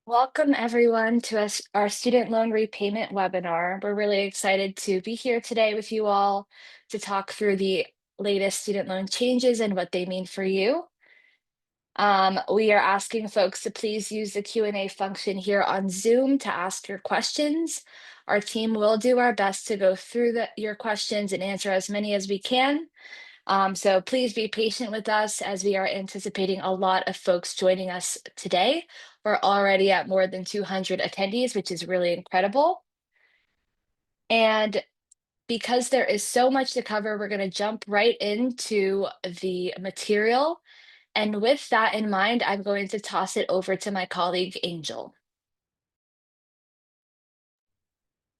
Welcome everyone to our student loan repayment webinar. We're really excited to be here today with you all to talk through the latest student loan changes and what they mean for you. We are asking folks to please use the Q&A function here on Zoom to ask your questions. Our team will do our best to go through your questions and answer as many as we can. So please be patient with us as we are anticipating a lot of folks joining us today. We're already at more than 200 attendees, which is really incredible. And because there is so much to cover, we're going to jump right into the material. And with that in mind, I'm going to toss it over to my colleague, Angel.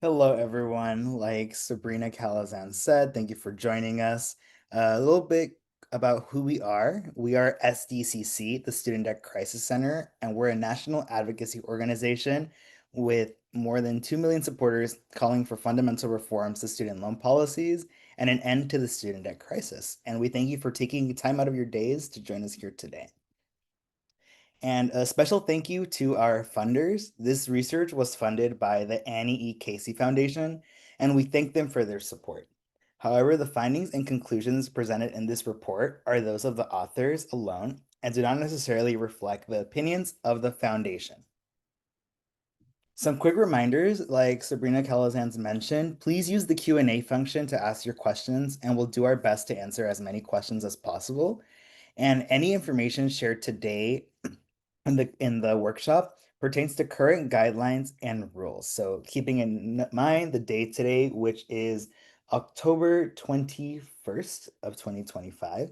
Hello, everyone. Like Sabrina Calazan said, thank you for joining us. A little bit about who we are. We are SDCC, the Student Debt Crisis Center, and we're a national advocacy organization with more than 2 million supporters calling for fundamental reforms to student loan policies and an end to the student debt crisis. And we thank you for taking time out of your days to join us here today. And a special thank you to our funders. This research was funded by the Annie E. Casey Foundation, and we thank them for their support. However, the findings and conclusions presented in this report are those of the authors alone and do not necessarily reflect the opinions of the foundation. Some quick reminders, like Sabrina Calazans mentioned, please use the Q&A function to ask your questions, and we'll do our best to answer as many questions as possible. And any information shared today in the workshop pertains to current guidelines and rules. So keeping in mind the date today, which is October 21st of 2025.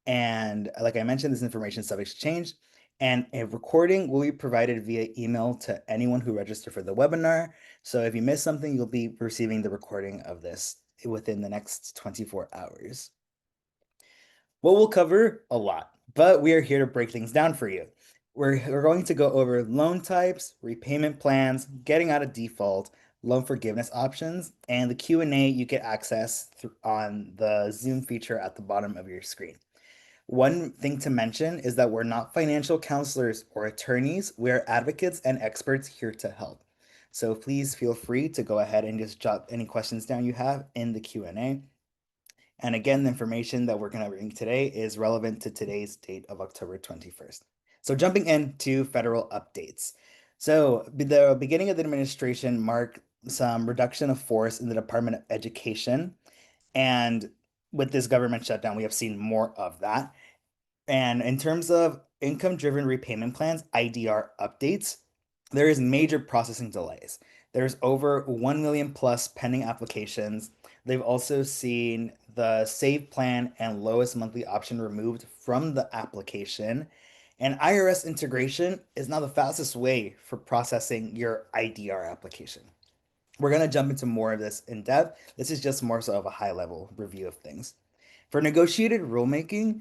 And like I mentioned, this information is subject to change. And a recording will be provided via email to anyone who registered for the webinar. So if you miss something, you'll be receiving the recording of this within the next 24 hours. What we'll cover a lot, but we are here to break things down for you. We're going to go over loan types, repayment plans, getting out of default, loan forgiveness options, and the Q&A you get access on the Zoom feature at the bottom of your screen. One thing to mention is that we're not financial counselors or attorneys. We are advocates and experts here to help. So please feel free to go ahead and just jot any questions down you have in the Q&A. And again, the information that we're going to bring today is relevant to today's date of October 21st. So jumping into federal updates. So the beginning of the administration marked some reduction of force in the Department of Education. And with this government shutdown, we have seen more of that. And in terms of income-driven repayment plans, IDR updates, there is major processing delays. There's over 1 million plus pending applications. They've also seen the save plan and lowest monthly option removed from the application. And IRS integration is now the fastest way for processing your IDR application. We're going to jump into more of this in depth. This is just more so of a high level review of things. For negotiated rulemaking,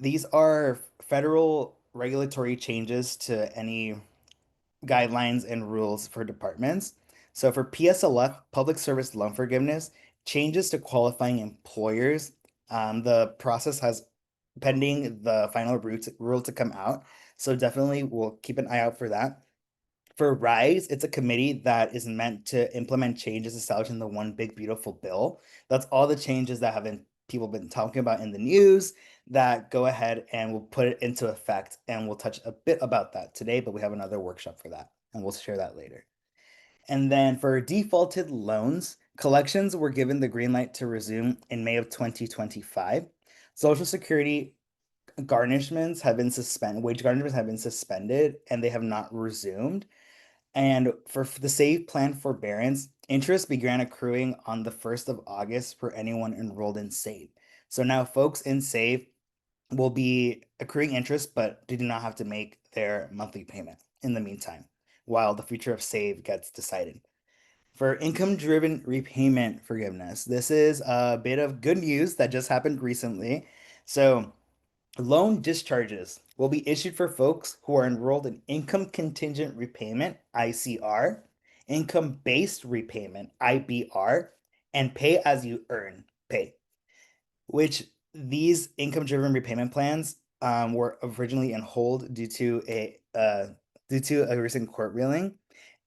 these are federal regulatory changes to any guidelines and rules for departments. So for PSLF, Public Service Loan Forgiveness, changes to qualifying employers, the process has pending the final rule to come out. So definitely we'll keep an eye out for that. For RISE, it's a committee that is meant to implement changes established in the One Big Beautiful Bill. That's all the changes that have been people been talking about in the news that go ahead and we'll put it into effect. And we'll touch a bit about that today, but we have another workshop for that, and we'll share that later. And then for defaulted loans, collections were given the green light to resume in May of 2025. Social Security garnishments have been suspended, wage garnishments have been suspended, and they have not resumed. And for the Save Plan forbearance, interest began accruing on the 1st of August for anyone enrolled in Save. So now folks in Save will be accruing interest, but they do not have to make their monthly payment in the meantime, while the future of Save gets decided. For income-driven repayment forgiveness, this is a bit of good news that just happened recently. So loan discharges will be issued for folks who are enrolled in income contingent repayment, ICR, income-based repayment, IBR, and pay as you earn, pay, which these income-driven repayment plans were originally on hold due to a due to a recent court ruling.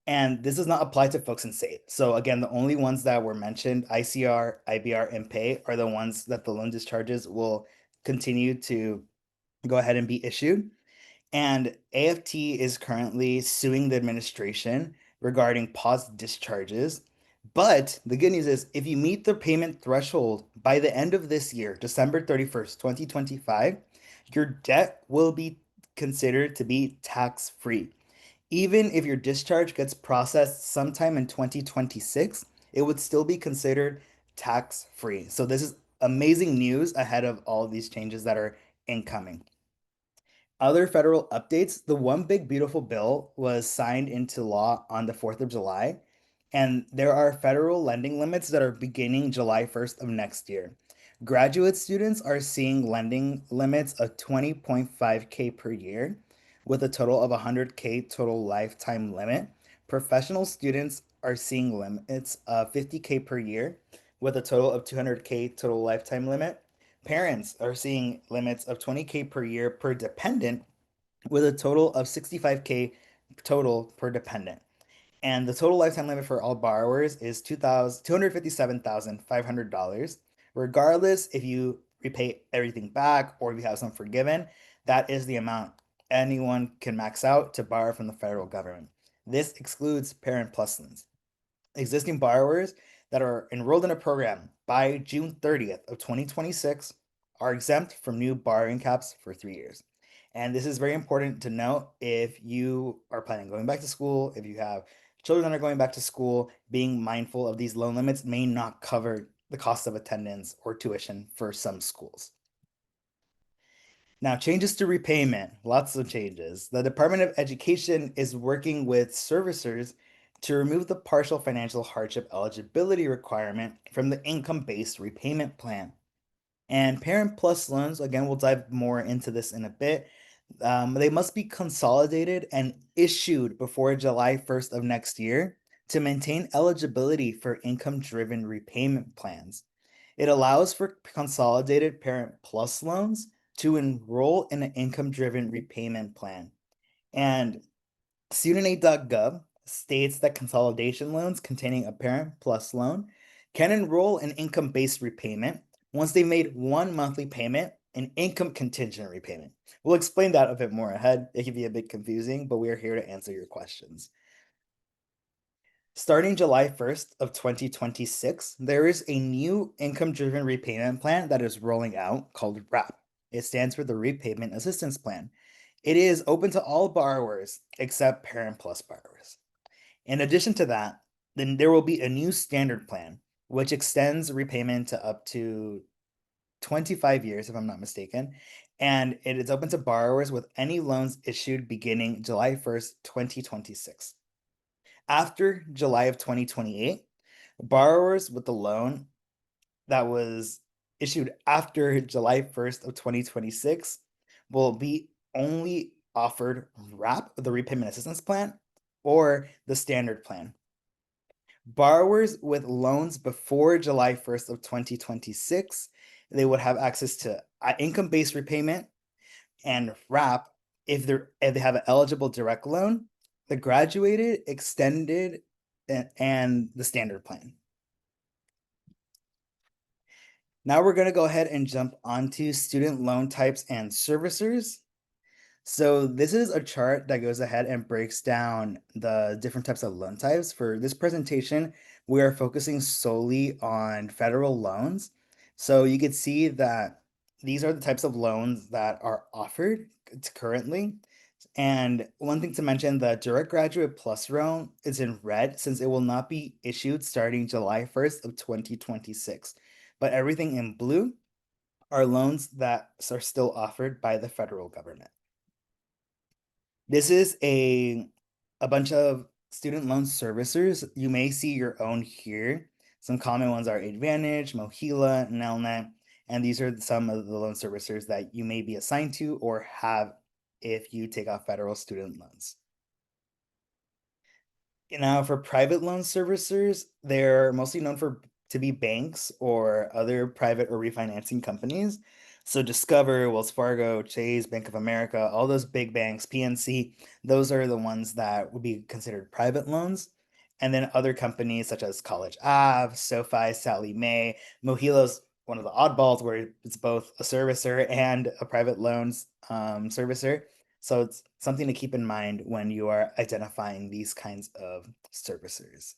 And this does not apply to folks in state. So again, the only ones that were mentioned, ICR, IBR, and Pay, are the ones that the loan discharges will continue to go ahead and be issued. And AFT is currently suing the administration regarding paused discharges. But the good news is, if you meet the payment threshold by the end of this year, December 31st, 2025, your debt will be considered to be tax free. Even if your discharge gets processed sometime in 2026, it would still be considered tax free. So, this is amazing news ahead of all of these changes that are incoming. Other federal updates, the one big beautiful bill was signed into law on the 4th of July, and there are federal lending limits that are beginning July 1st of next year. Graduate students are seeing lending limits of 20.5K per year with a total of 100K total lifetime limit. Professional students are seeing limits of 50K per year with a total of 200K total lifetime limit. Parents are seeing limits of 20K per year per dependent with a total of 65K total per dependent. And the total lifetime limit for all borrowers is $257,500. Regardless if you repay everything back or if you have some forgiven, that is the amount anyone can max out to borrow from the federal government. This excludes Parent Plus loans. Existing borrowers that are enrolled in a program by June 30th of 2026 are exempt from new borrowing caps for 3 years. And this is very important to note if you are planning on going back to school, if you have children that are going back to school, being mindful of these loan limits may not cover the cost of attendance or tuition for some schools. Now, changes to repayment, lots of changes. The Department of Education is working with servicers to remove the partial financial hardship eligibility requirement from the income-based repayment plan. And Parent Plus loans, again, we'll dive more into this in a bit. They must be consolidated and issued before July 1st of next year to maintain eligibility for income-driven repayment plans. It allows for consolidated Parent Plus loans to enroll in an income-driven repayment plan. And studentaid.gov states that consolidation loans containing a Parent Plus loan can enroll in income-based repayment once they've made one monthly payment and income contingent repayment. We'll explain that a bit more ahead. It can be a bit confusing, but we are here to answer your questions. Starting July 1st of 2026, there is a new income-driven repayment plan that is rolling out called RAP. It stands for the Repayment Assistance Plan. It is open to all borrowers except Parent Plus borrowers. In addition to that, then there will be a new standard plan, which extends repayment to up to 25 years, if I'm not mistaken, and it is open to borrowers with any loans issued beginning July 1st, 2026. After July of 2028, borrowers with the loan that was issued after July 1st of 2026 will be only offered RAP, the repayment assistance plan, or the standard plan. Borrowers with loans before July 1st of 2026, they would have access to income-based repayment and RAP if they have an eligible direct loan, the graduated, extended, and the standard plan. Now we're going to go ahead and jump onto student loan types and servicers. So this is a chart that goes ahead and breaks down the different types of loan types. For this presentation, we are focusing solely on federal loans. So you can see that these are the types of loans that are offered currently. And one thing to mention, the Direct Graduate Plus loan is in red since it will not be issued starting July 1st of 2026. But everything in blue are loans that are still offered by the federal government. This is a bunch of student loan servicers. You may see your own here. Some common ones are Advantage, Mohila, Nelnet, and these are some of the loan servicers that you may be assigned to or have if you take out federal student loans. Now, for private loan servicers, they're mostly known to be banks or other private or refinancing companies. So Discover, Wells Fargo, Chase, Bank of America, all those big banks, PNC, those are the ones that would be considered private loans. And then other companies such as College Ave, SoFi, Sallie Mae, Mohilo's one of the oddballs where it's both a servicer and a private loans servicer. So it's something to keep in mind when you are identifying these kinds of servicers.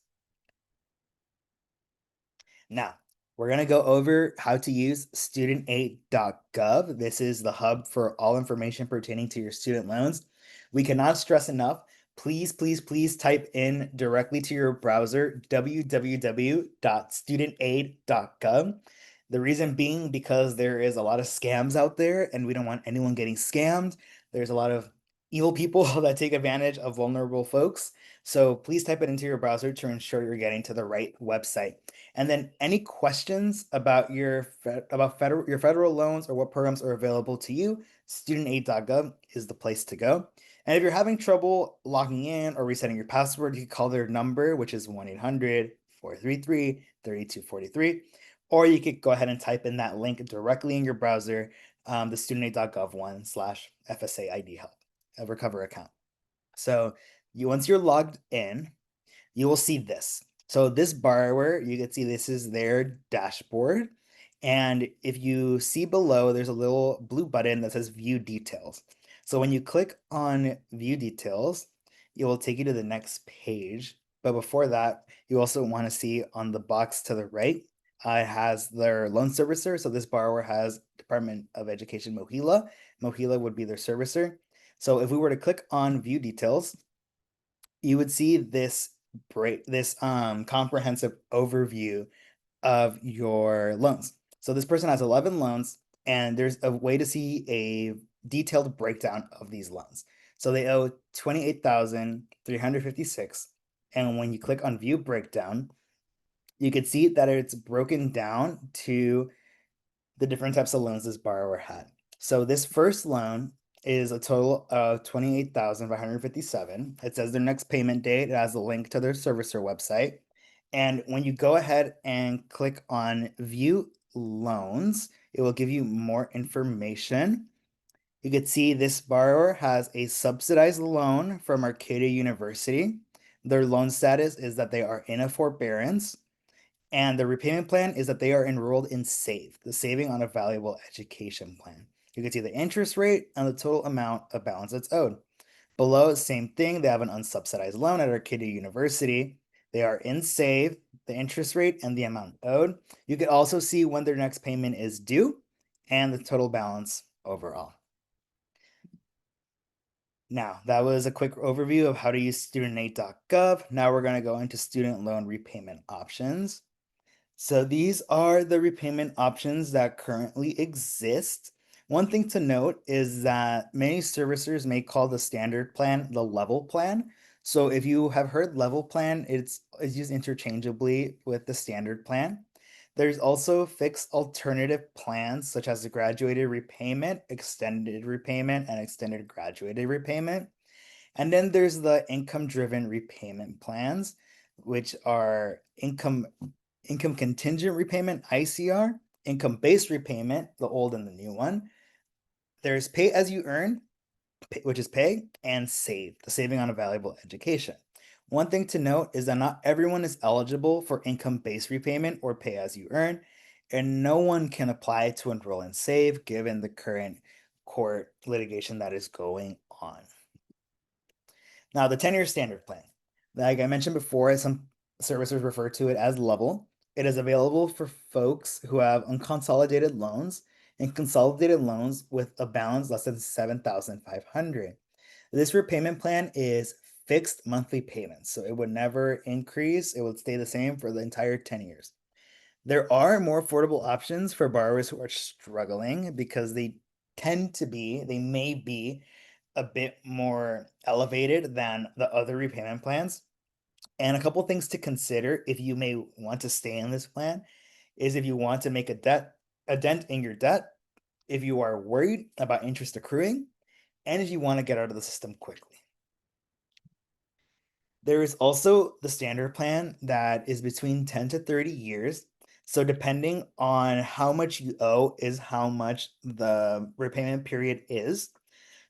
Now, we're going to go over how to use studentaid.gov. This is the hub for all information pertaining to your student loans. We cannot stress enough. Please, please, please type in directly to your browser www.studentaid.gov. The reason being because there is a lot of scams out there and we don't want anyone getting scammed. There's a lot of evil people that take advantage of vulnerable folks. So please type it into your browser to ensure you're getting to the right website. And then any questions about your federal loans or what programs are available to you, studentaid.gov is the place to go. And if you're having trouble logging in or resetting your password, you can call their number, which is 1-800-433-3243. Or you could go ahead and type in that link directly in your browser, the studentaid.gov one/FSA ID help, a recover account. So once you're logged in, you will see this. So this borrower, you can see this is their dashboard. And if you see below, there's a little blue button that says view details. So when you click on view details, it will take you to the next page. But before that, you also want to see on the box to the right, it has their loan servicer. So this borrower has Department of Education Mohila. Mohila would be their servicer. So if we were to click on view details, you would see this comprehensive overview of your loans. So this person has 11 loans, and there's a way to see a detailed breakdown of these loans. So they owe 28,356, and when you click on view breakdown, you can see that it's broken down to the different types of loans this borrower had. So this first loan is a total of 28,557. It says their next payment date. It has a link to their servicer website. And when you go ahead and click on view loans, it will give you more information. You can see this borrower has a subsidized loan from Arcadia University. Their loan status is that they are in a forbearance. And the repayment plan is that they are enrolled in SAVE, the Saving on a Valuable Education Plan. You can see the interest rate and the total amount of balance that's owed. Below, same thing, they have an unsubsidized loan at Arcadia University. They are in SAVE, the interest rate, and the amount owed. You can also see when their next payment is due and the total balance overall. Now, that was a quick overview of how to use studentaid.gov. Now we're going to go into student loan repayment options. So these are the repayment options that currently exist. One thing to note is that many servicers may call the standard plan the level plan. So if you have heard level plan, it's used interchangeably with the standard plan. There's also fixed alternative plans such as the graduated repayment, extended repayment, and extended graduated repayment. And then there's the income-driven repayment plans, which are income contingent repayment, ICR, income-based repayment, the old and the new one. There's pay as you earn, which is pay, and save, the saving on a valuable education. One thing to note is that not everyone is eligible for income-based repayment or pay as you earn, and no one can apply to enroll in save given the current court litigation that is going on. Now, the 10-year standard plan, like I mentioned before, some servicers refer to it as level. It is available for folks who have unconsolidated loans and consolidated loans with a balance less than 7,500. This repayment plan is fixed monthly payments, so it would never increase. It would stay the same for the entire 10 years. There are more affordable options for borrowers who are struggling because they may be a bit more elevated than the other repayment plans. And a couple things to consider if you may want to stay in this plan is if you want to make a dent in your debt, if you are worried about interest accruing, and if you want to get out of the system quickly. There is also the standard plan that is between 10 to 30 years. So depending on how much you owe is how much the repayment period is.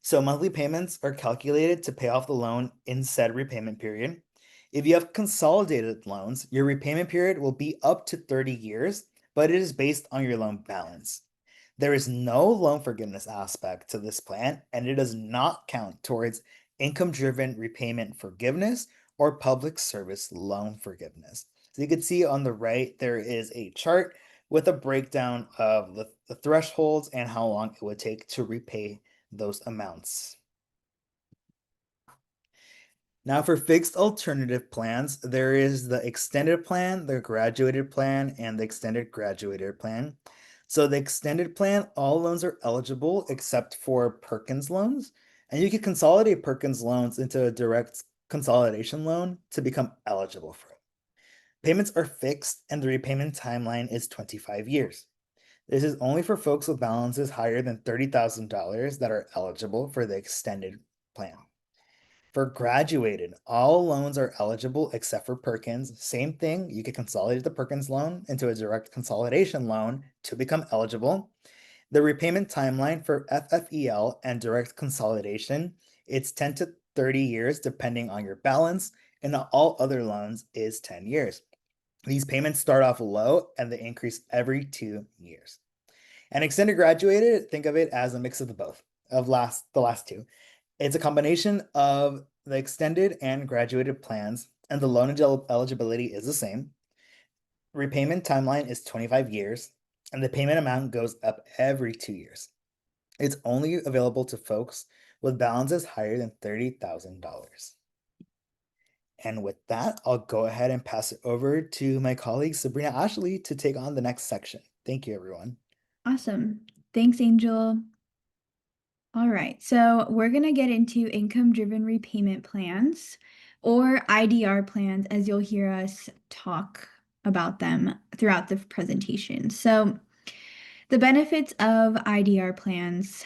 So monthly payments are calculated to pay off the loan in said repayment period. If you have consolidated loans, your repayment period will be up to 30 years, but it is based on your loan balance. There is no loan forgiveness aspect to this plan, and it does not count towards income-driven repayment forgiveness or public service loan forgiveness. So you can see on the right, there is a chart with a breakdown of the thresholds and how long it would take to repay those amounts. Now for fixed alternative plans, there is the extended plan, the graduated plan, and the extended graduated plan. So the extended plan, all loans are eligible except for Perkins loans, and you can consolidate Perkins loans into a direct consolidation loan to become eligible for it. Payments are fixed and the repayment timeline is 25 years. This is only for folks with balances higher than $30,000 that are eligible for the extended plan. For graduated, all loans are eligible except for Perkins. Same thing, you could consolidate the Perkins loan into a direct consolidation loan to become eligible. The repayment timeline for FFEL and direct consolidation, it's 10 to 30 years depending on your balance, and all other loans is 10 years. These payments start off low and they increase every 2 years. And extended graduated, think of it as a mix of the both of the last two. It's a combination of the extended and graduated plans, and the loan eligibility is the same. Repayment timeline is 25 years, and the payment amount goes up every 2 years. It's only available to folks with balances higher than $30,000. And with that, I'll go ahead and pass it over to my colleague Sabrina Ashley to take on the next section. Thank you, everyone. Awesome. Thanks, Angel. All right, so we're going to get into income-driven repayment plans or IDR plans, as you'll hear us talk about them throughout the presentation. So the benefits of IDR plans.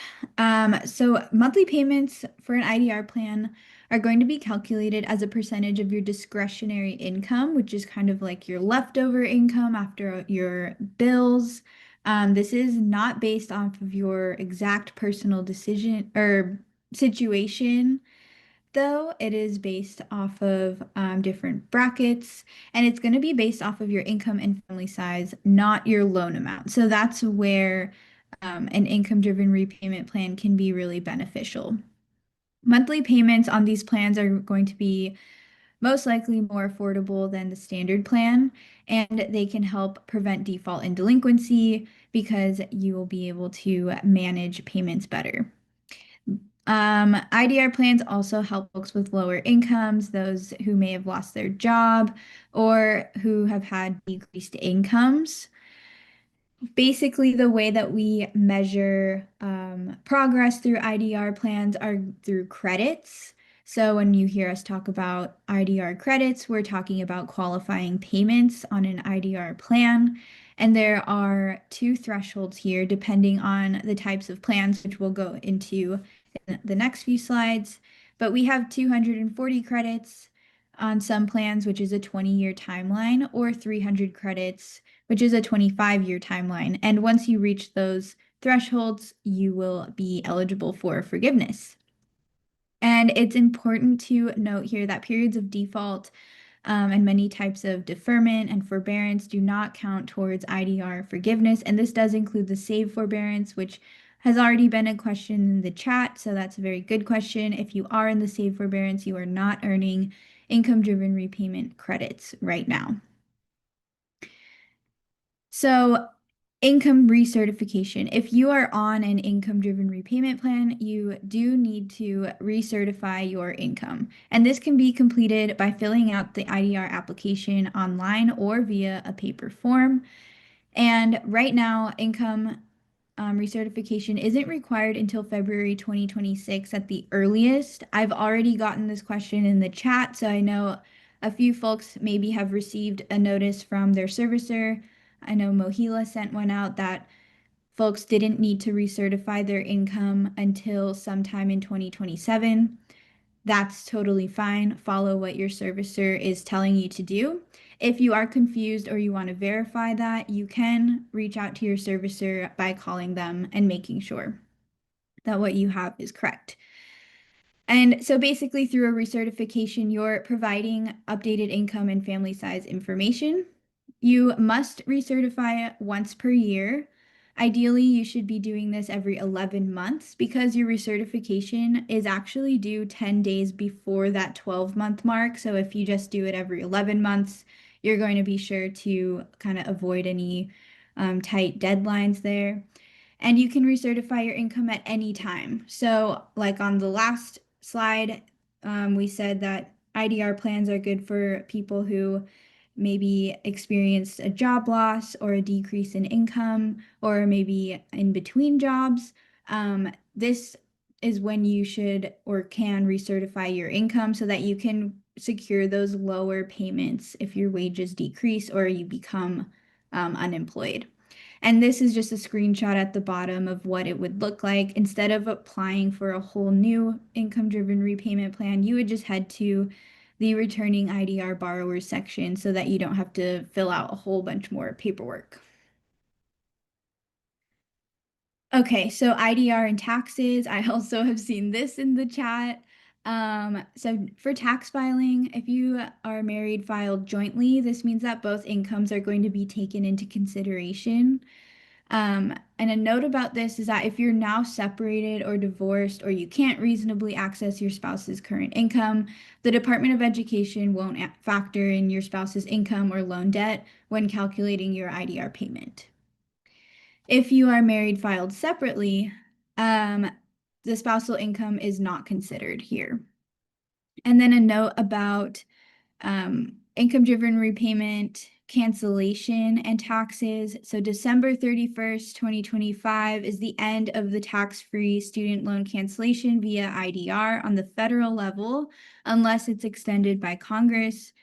So monthly payments for an IDR plan are going to be calculated as a percentage of your discretionary income, which is kind of like your leftover income after your bills. This is not based off of your exact personal decision or situation, though. It is based off of different brackets, and it's going to be based off of your income and family size, not your loan amount. So that's where an income-driven repayment plan can be really beneficial. Monthly payments on these plans are going to be most likely more affordable than the standard plan, and they can help prevent default and delinquency because you will be able to manage payments better. IDR plans also help folks with lower incomes, those who may have lost their job or who have had decreased incomes. Basically, the way that we measure progress through IDR plans are through credits. So when you hear us talk about IDR credits, we're talking about qualifying payments on an IDR plan. And there are two thresholds here depending on the types of plans, which we'll go into in the next few slides. But we have 240 credits on some plans, which is a 20-year timeline, or 300 credits, which is a 25-year timeline. And once you reach those thresholds, you will be eligible for forgiveness. And it's important to note here that periods of default and many types of deferment and forbearance do not count towards IDR forgiveness. And this does include the save forbearance, which has already been a question in the chat. So that's a very good question. If you are in the save forbearance, you are not earning income-driven repayment credits right now. So income recertification. If you are on an income-driven repayment plan, you do need to recertify your income. And this can be completed by filling out the IDR application online or via a paper form. And right now, income recertification isn't required until February 2026 at the earliest. I've already gotten this question in the chat, so I know a few folks maybe have received a notice from their servicer. I know Mohila sent one out that folks didn't need to recertify their income until sometime in 2027. that's totally fine. Follow what your servicer is telling you to do. If you are confused or you want to verify that, you can reach out to your servicer by calling them and making sure that what you have is correct. And so basically, through a recertification, you're providing updated income and family size information. You must recertify once per year. Ideally, you should be doing this every 11 months because your recertification is actually due 10 days before that 12-month mark. So if you just do it every 11 months, you're going to be sure to kind of avoid any tight deadlines there. And you can recertify your income at any time. So, like on the last slide, we said that IDR plans are good for people who maybe experienced a job loss or a decrease in income, or maybe in between jobs. This is when you should or can recertify your income so that you can secure those lower payments if your wages decrease or you become unemployed. And this is just a screenshot at the bottom of what it would look like. Instead of applying for a whole new income-driven repayment plan, you would just head to the returning IDR borrowers section so that you don't have to fill out a whole bunch more paperwork. Okay, so IDR and taxes. I also have seen this in the chat. So for tax filing, if you are married filed jointly, this means that both incomes are going to be taken into consideration. And a note about this is that if you're now separated or divorced or you can't reasonably access your spouse's current income, the Department of Education won't factor in your spouse's income or loan debt when calculating your IDR payment. If you are married filed separately, the spousal income is not considered here. And then a note about income-driven repayment, cancellation, and taxes. So December 31st, 2025 is the end of the tax-free student loan cancellation via IDR on the federal level, unless it's extended by Congress.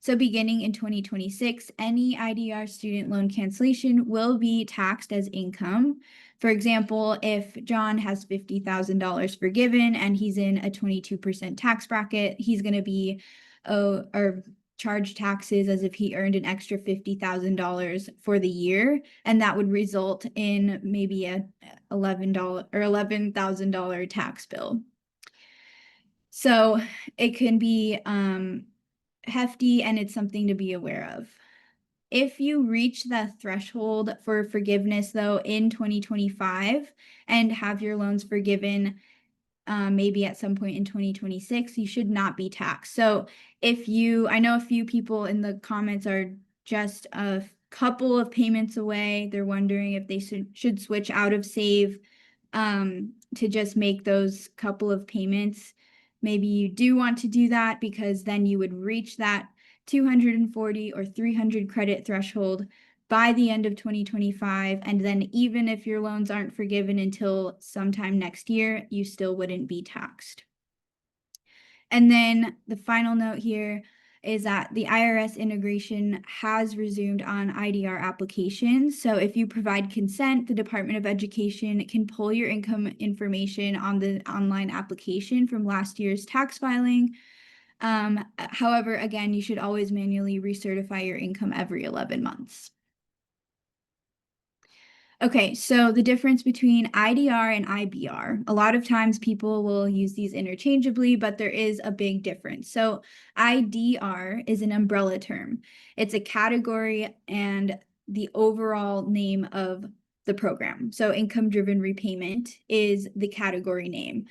So beginning in 2026, any IDR student loan cancellation will be taxed as income. For example, if John has $50,000 forgiven and he's in a 22% tax bracket, he's going to be or charge taxes as if he earned an extra $50,000 for the year, and that would result in maybe a $11 or $11,000 tax bill. So it can be hefty, and it's something to be aware of. If you reach the threshold for forgiveness, though, in 2025 and have your loans forgiven maybe at some point in 2026, you should not be taxed. So I know a few people in the comments are just a couple of payments away. They're wondering if they should switch out of Save to just make those couple of payments. Maybe you do want to do that because then you would reach that 240 or 300 credit threshold by the end of 2025. And then even if your loans aren't forgiven until sometime next year, you still wouldn't be taxed. And then the final note here is that the IRS integration has resumed on IDR applications. So if you provide consent, the Department of Education can pull your income information on the online application from last year's tax filing. However, again, you should always manually recertify your income every 11 months. Okay, so the difference between IDR and IBR. A lot of times people will use these interchangeably, but there is a big difference. So IDR is an umbrella term. It's a category and the overall name of the program. So income-driven repayment is the category name.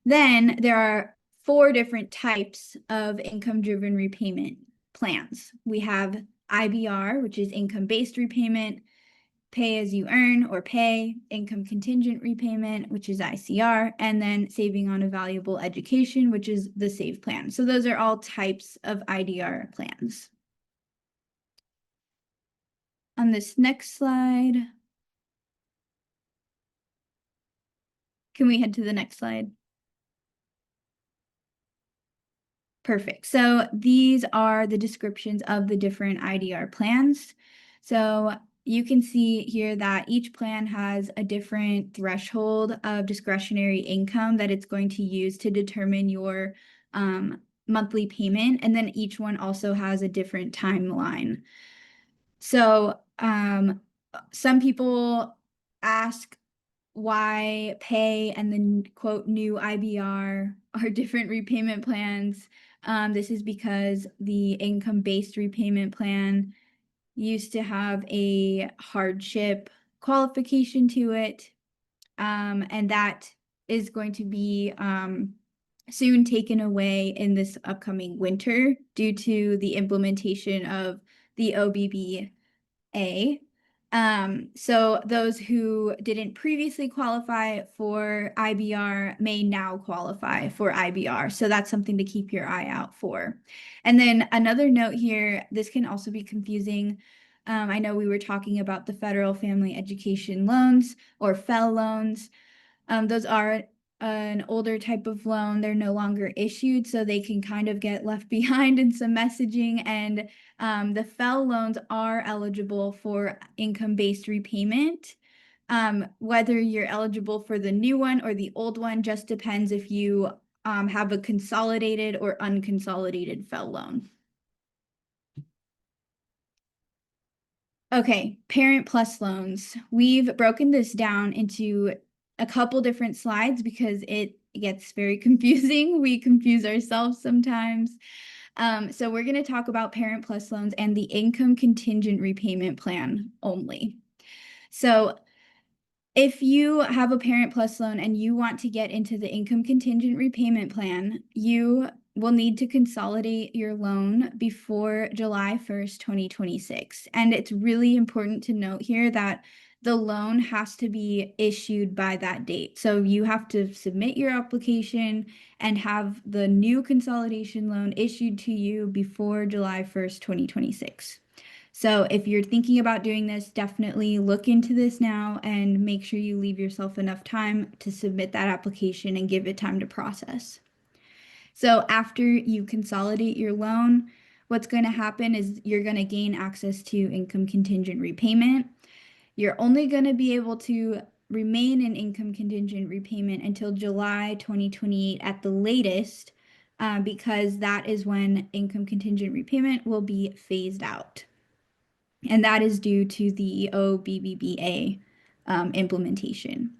Then there are 4 different types of income-driven repayment plans. We have IBR, which is income-based repayment, pay as you earn or pay, income contingent repayment, which is ICR, and then saving on a valuable education, which is the SAVE plan. So those are all types of IDR plans. On this next slide, can we head to the next slide? Perfect. So these are the descriptions of the different IDR plans. So you can see here that each plan has a different threshold of discretionary income that it's going to use to determine your monthly payment, and then each one also has a different timeline. So some people ask why pay and then quote new IBR are different repayment plans. This is because the income-based repayment plan used to have a hardship qualification to it, and that is going to be soon taken away in this upcoming winter due to the implementation of the OBBA. So those who didn't previously qualify for IBR may now qualify for IBR. So that's something to keep your eye out for. And then another note here, this can also be confusing. I know we were talking about the federal family education loans or FFEL loans. Those are an older type of loan. They're no longer issued, so they can kind of get left behind in some messaging. And the FFEL loans are eligible for income-based repayment. Whether you're eligible for the new one or the old one just depends if you have a consolidated or unconsolidated FFEL loan. Okay, Parent Plus loans. We've broken this down into a couple different slides because it gets very confusing. We confuse ourselves sometimes. So we're going to talk about Parent Plus loans and the income contingent repayment plan only. So if you have a Parent Plus loan and you want to get into the income contingent repayment plan, you will need to consolidate your loan before July 1st, 2026. And it's really important to note here that the loan has to be issued by that date. So you have to submit your application and have the new consolidation loan issued to you before July 1st, 2026. So if you're thinking about doing this, definitely look into this now and make sure you leave yourself enough time to submit that application and give it time to process. So after you consolidate your loan, what's going to happen is you're going to gain access to income contingent repayment. You're only going to be able to remain in income contingent repayment until July 2028 at the latest, because that is when income contingent repayment will be phased out. And that is due to the OBBBA implementation.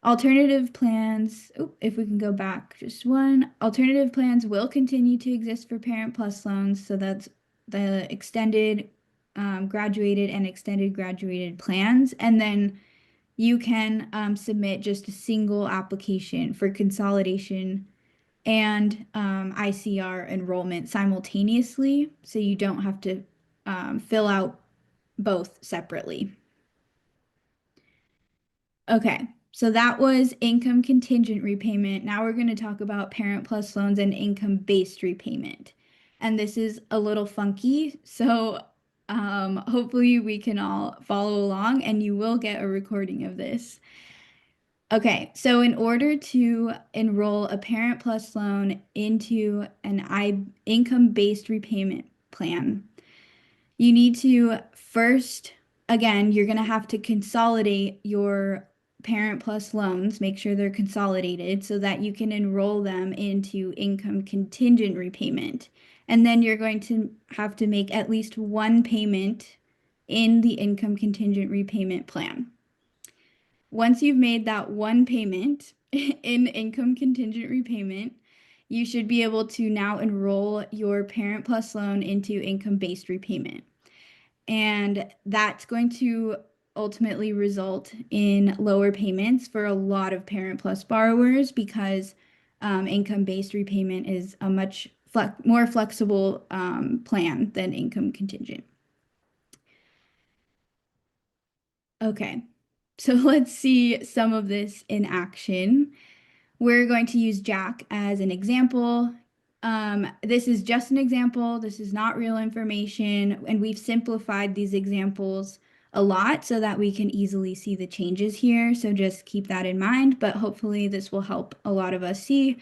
Alternative plans, if we can go back just one, alternative plans will continue to exist for Parent Plus loans. So that's the extended graduated and extended graduated plans. And then you can submit just a single application for consolidation and ICR enrollment simultaneously. So you don't have to fill out both separately. Okay, so that was income contingent repayment. Now we're going to talk about Parent Plus loans and income-based repayment. And this is a little funky, so hopefully we can all follow along and you will get a recording of this. Okay, so in order to enroll a Parent Plus loan into an income-based repayment plan, you need to first, again, you're going to have to consolidate your Parent Plus loans, make sure they're consolidated so that you can enroll them into income contingent repayment. And then you're going to have to make at least one payment in the income contingent repayment plan. Once you've made that one payment in income contingent repayment, you should be able to now enroll your Parent Plus loan into income-based repayment. And that's going to ultimately result in lower payments for a lot of Parent Plus borrowers because income-based repayment is a much more flexible plan than income contingent. Okay, so let's see some of this in action. We're going to use Jack as an example. This is just an example. This is not real information. And we've simplified these examples a lot so that we can easily see the changes here. So just keep that in mind. But hopefully this will help a lot of us see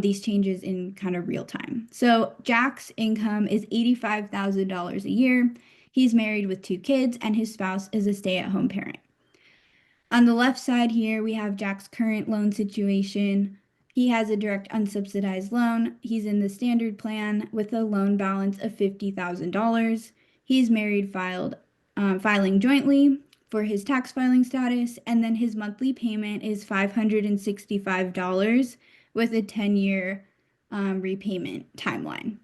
these changes in kind of real time. So Jack's income is $85,000 a year. He's married with 2 kids and his spouse is a stay-at-home parent. On the left side here, we have Jack's current loan situation. He has a direct unsubsidized loan. He's in the standard plan with a loan balance of $50,000. He's married, filing jointly for his tax filing status, and then his monthly payment is $565 with a 10-year repayment timeline.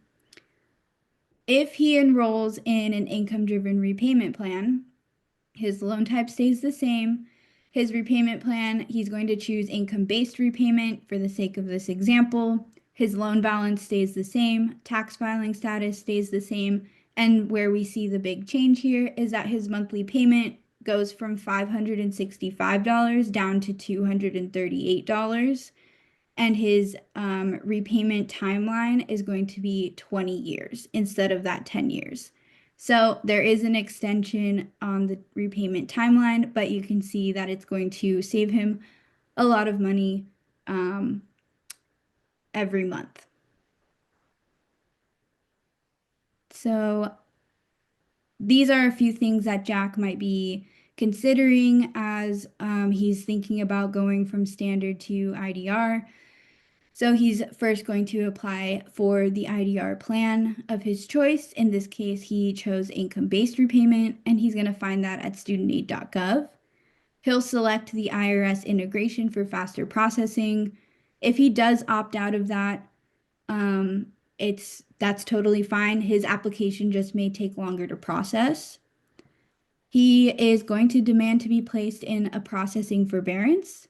If he enrolls in an income-driven repayment plan, his loan type stays the same. His repayment plan, he's going to choose income-based repayment for the sake of this example. His loan balance stays the same, tax filing status stays the same, and where we see the big change here is that his monthly payment goes from $565 down to $238, and his repayment timeline is going to be 20 years instead of that 10 years. So there is an extension on the repayment timeline, but you can see that it's going to save him a lot of money every month. So these are a few things that Jack might be considering as he's thinking about going from standard to IDR. So he's first going to apply for the IDR plan of his choice. In this case, he chose income-based repayment, and he's going to find that at studentaid.gov. He'll select the IRS integration for faster processing. If he does opt out of that, that's totally fine. His application just may take longer to process. He is going to demand to be placed in a processing forbearance.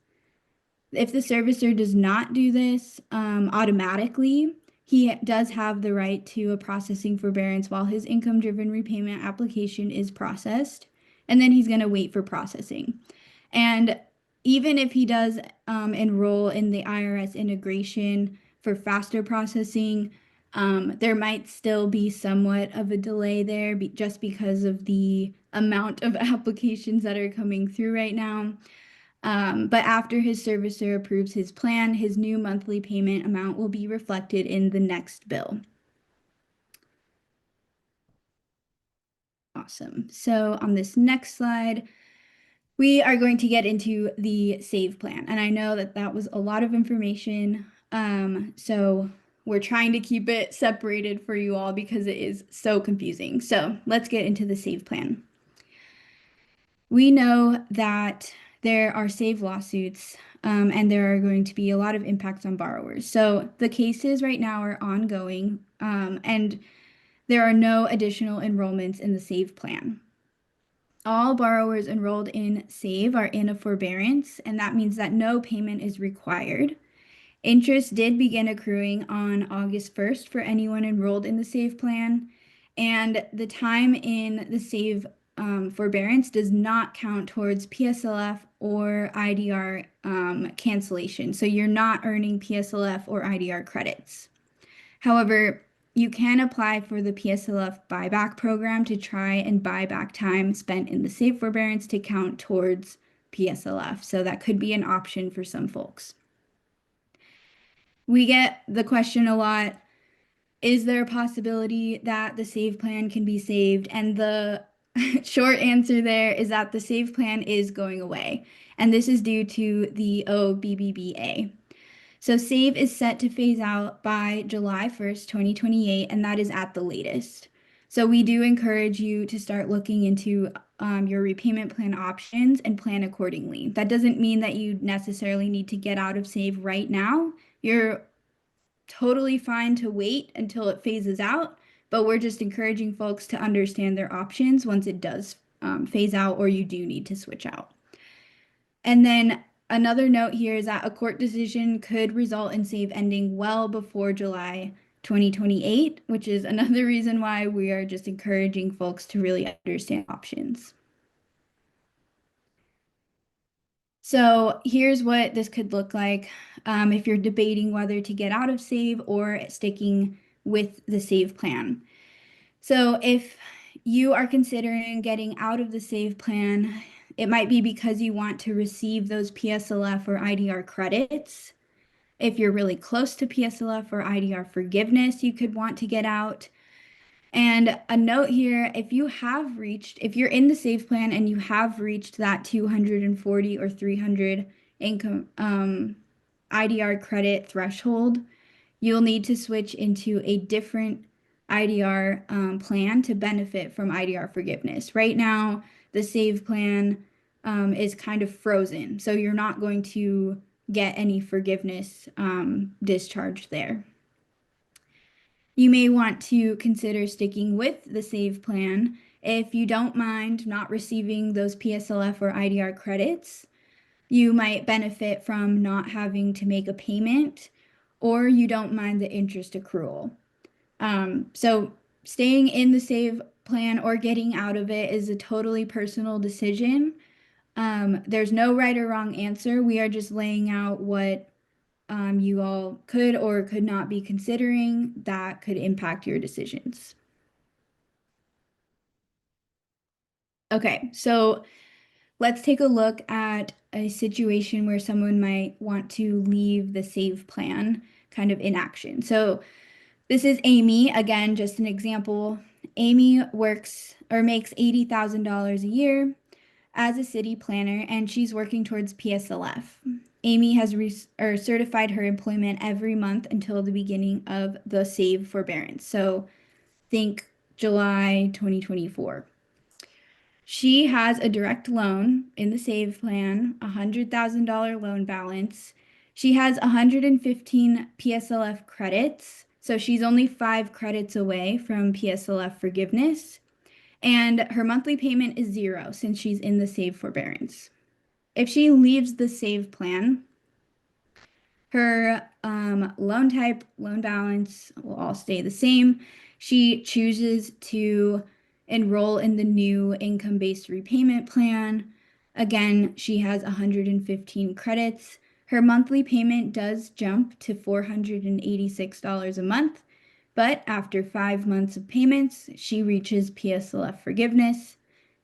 If the servicer does not do this automatically, he does have the right to a processing forbearance while his income-driven repayment application is processed, and then he's going to wait for processing. And even if he does enroll in the IRS integration for faster processing, there might still be somewhat of a delay there just because of the amount of applications that are coming through right now. But after his servicer approves his plan, his new monthly payment amount will be reflected in the next bill. Awesome. So on this next slide, we are going to get into the SAVE plan. And I know that that was a lot of information. So we're trying to keep it separated for you all because it is so confusing. So let's get into the SAVE plan. We know that there are SAVE lawsuits and there are going to be a lot of impacts on borrowers. So the cases right now are ongoing and there are no additional enrollments in the SAVE plan. All borrowers enrolled in SAVE are in a forbearance, and that means that no payment is required. Interest did begin accruing on August 1st for anyone enrolled in the SAVE plan, and the time in the SAVE forbearance does not count towards PSLF or IDR cancellation. So you're not earning PSLF or IDR credits. However, you can apply for the PSLF buyback program to try and buy back time spent in the SAVE forbearance to count towards PSLF. So that could be an option for some folks. We get the question a lot, is there a possibility that the SAVE plan can be saved? And the short answer there is that the SAVE plan is going away. And this is due to the OBBBA. So SAVE is set to phase out by July 1st, 2028, and that is at the latest. So we do encourage you to start looking into your repayment plan options and plan accordingly. That doesn't mean that you necessarily need to get out of SAVE right now. You're totally fine to wait until it phases out, but we're just encouraging folks to understand their options once it does phase out or you do need to switch out. And then another note here is that a court decision could result in SAVE ending well before July 2028, which is another reason why we are just encouraging folks to really understand options. So here's what this could look like if you're debating whether to get out of SAVE or sticking with the SAVE plan. So if you are considering getting out of the SAVE plan, it might be because you want to receive those PSLF or IDR credits. If you're really close to PSLF or IDR forgiveness, you could want to get out. And a note here, if you're in the SAVE plan and you have reached that 240 or 300 income IDR credit threshold, you'll need to switch into a different IDR plan to benefit from IDR forgiveness. Right now, the SAVE plan is kind of frozen, so you're not going to get any forgiveness discharged there. You may want to consider sticking with the SAVE plan if you don't mind not receiving those PSLF or IDR credits. You might benefit from not having to make a payment, or you don't mind the interest accrual. So staying in the SAVE plan or getting out of it is a totally personal decision. There's no right or wrong answer. We are just laying out what you all could or could not be considering that could impact your decisions. Okay, so let's take a look at a situation where someone might want to leave the SAVE plan kind of in action. So this is Amy, again, just an example. Amy works or makes $80,000 a year as a city planner, and she's working towards PSLF. Amy has certified her employment every month until the beginning of the SAVE forbearance. So think July 2024. She has a direct loan in the SAVE plan, a $100,000 loan balance. She has 115 PSLF credits, so she's only 5 credits away from PSLF forgiveness. And her monthly payment is 0 since she's in the SAVE forbearance. If she leaves the SAVE plan, her loan type, loan balance will all stay the same. She chooses to enroll in the new income-based repayment plan. Again, she has 115 credits. Her monthly payment does jump to $486 a month, but after 5 months of payments, she reaches PSLF forgiveness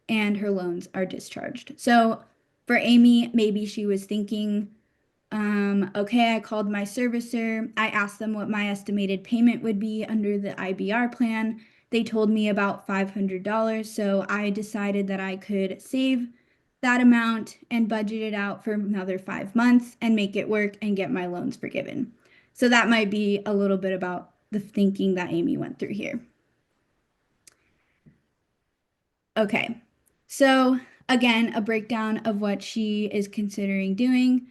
and her loans are discharged. So for Amy, maybe she was thinking, okay, I called my servicer. I asked them what my estimated payment would be under the IBR plan. They told me about $500. So I decided that I could save that amount and budget it out for another 5 months and make it work and get my loans forgiven. So that might be a little bit about the thinking that Amy went through here. Okay, so again, a breakdown of what she is considering doing.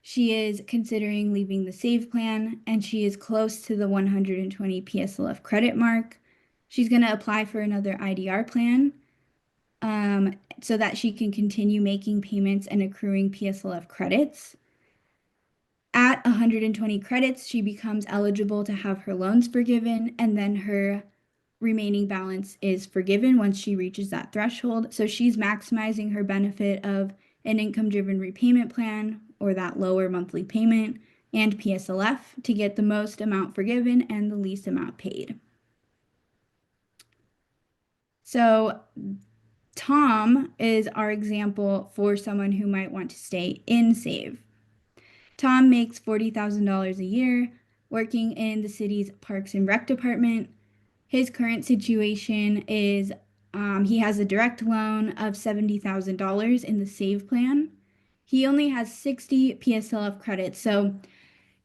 She is considering leaving the SAVE plan, and she is close to the 120 PSLF credit mark. She's going to apply for another IDR plan so that she can continue making payments and accruing PSLF credits. At 120 credits, she becomes eligible to have her loans forgiven, and then her remaining balance is forgiven once she reaches that threshold. So she's maximizing her benefit of an income-driven repayment plan or that lower monthly payment and PSLF to get the most amount forgiven and the least amount paid. So Tom is our example for someone who might want to stay in SAVE. Tom makes $40,000 a year working in the city's Parks and Rec department. His current situation is he has a direct loan of $70,000 in the SAVE plan. He only has 60 PSLF credits, so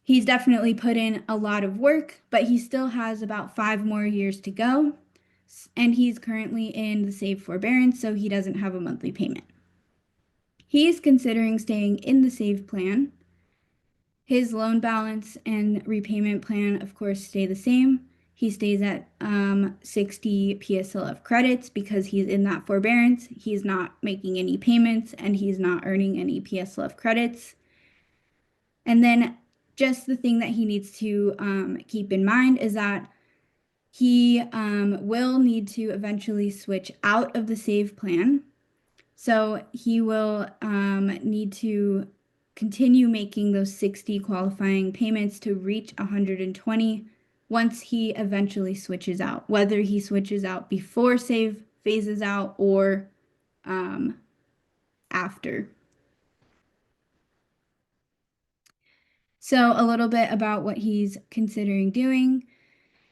he's definitely put in a lot of work, but he still has about 5 more years to go. And he's currently in the SAVE forbearance, so he doesn't have a monthly payment. He's considering staying in the SAVE plan. His loan balance and repayment plan, of course, stay the same. He stays at 60 PSLF credits because he's in that forbearance. He's not making any payments and he's not earning any PSLF credits. And then just the thing that he needs to keep in mind is that he will need to eventually switch out of the SAVE plan. So he will need to continue making those 60 qualifying payments to reach 120 once he eventually switches out, whether he switches out before SAVE phases out or after. So a little bit about what he's considering doing.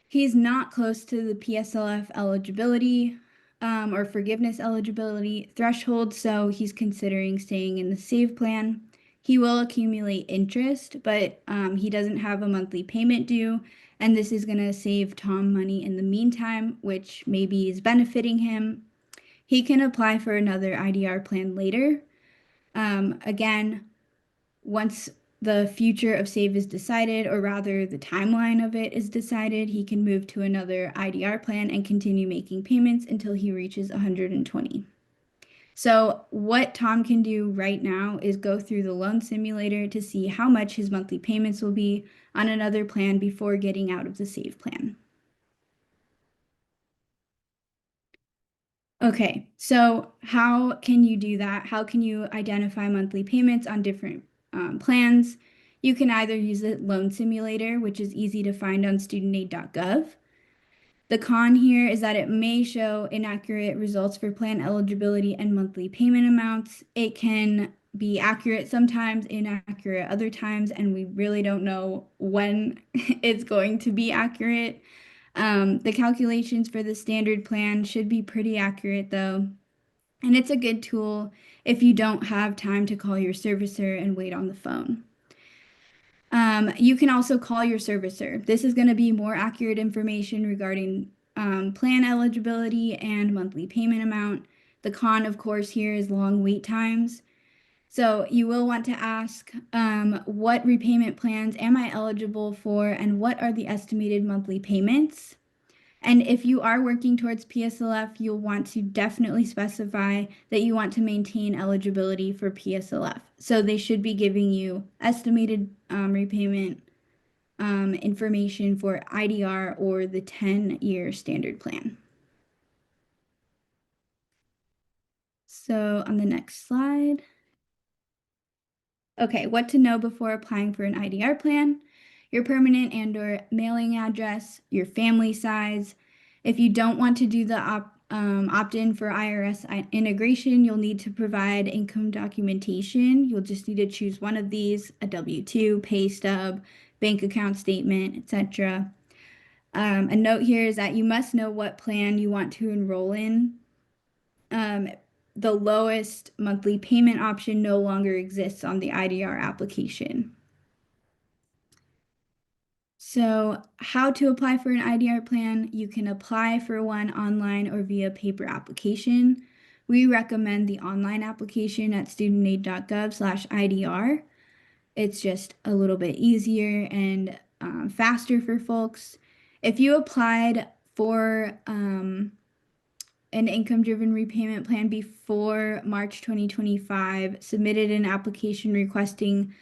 He's not close to the PSLF eligibility or forgiveness eligibility threshold, so he's considering staying in the SAVE plan. He will accumulate interest, but he doesn't have a monthly payment due. And this is going to save Tom money in the meantime, which maybe is benefiting him. He can apply for another IDR plan later. Again, once the future of SAVE is decided, or rather the timeline of it is decided, he can move to another IDR plan and continue making payments until he reaches 120. So what Tom can do right now is go through the loan simulator to see how much his monthly payments will be on another plan before getting out of the SAVE plan. Okay, so how can you do that? How can you identify monthly payments on different plans? You can either use the loan simulator, which is easy to find on studentaid.gov. The con here is that it may show inaccurate results for plan eligibility and monthly payment amounts. It can be accurate sometimes, inaccurate other times, and we really don't know when it's going to be accurate. The calculations for the standard plan should be pretty accurate though, and it's a good tool if you don't have time to call your servicer and wait on the phone. You can also call your servicer. This is going to be more accurate information regarding plan eligibility and monthly payment amount. The con, of course, here is long wait times. So you will want to ask, what repayment plans am I eligible for and what are the estimated monthly payments? And if you are working towards PSLF, you'll want to definitely specify that you want to maintain eligibility for PSLF. So they should be giving you estimated repayment information for IDR or the 10-year standard plan. So on the next slide. Okay, what to know before applying for an IDR plan: your permanent and/or mailing address, your family size. If you don't want to do the opt-in for IRS integration, you'll need to provide income documentation. You'll just need to choose one of these: a W-2, pay stub, bank account statement, etc. A note here is that you must know what plan you want to enroll in. The lowest monthly payment option no longer exists on the IDR application. So how to apply for an IDR plan? You can apply for one online or via paper application. We recommend the online application at studentaid.gov/IDR. It's just a little bit easier and faster for folks. If you applied for an income-driven repayment plan before March 2025, submitted an application requesting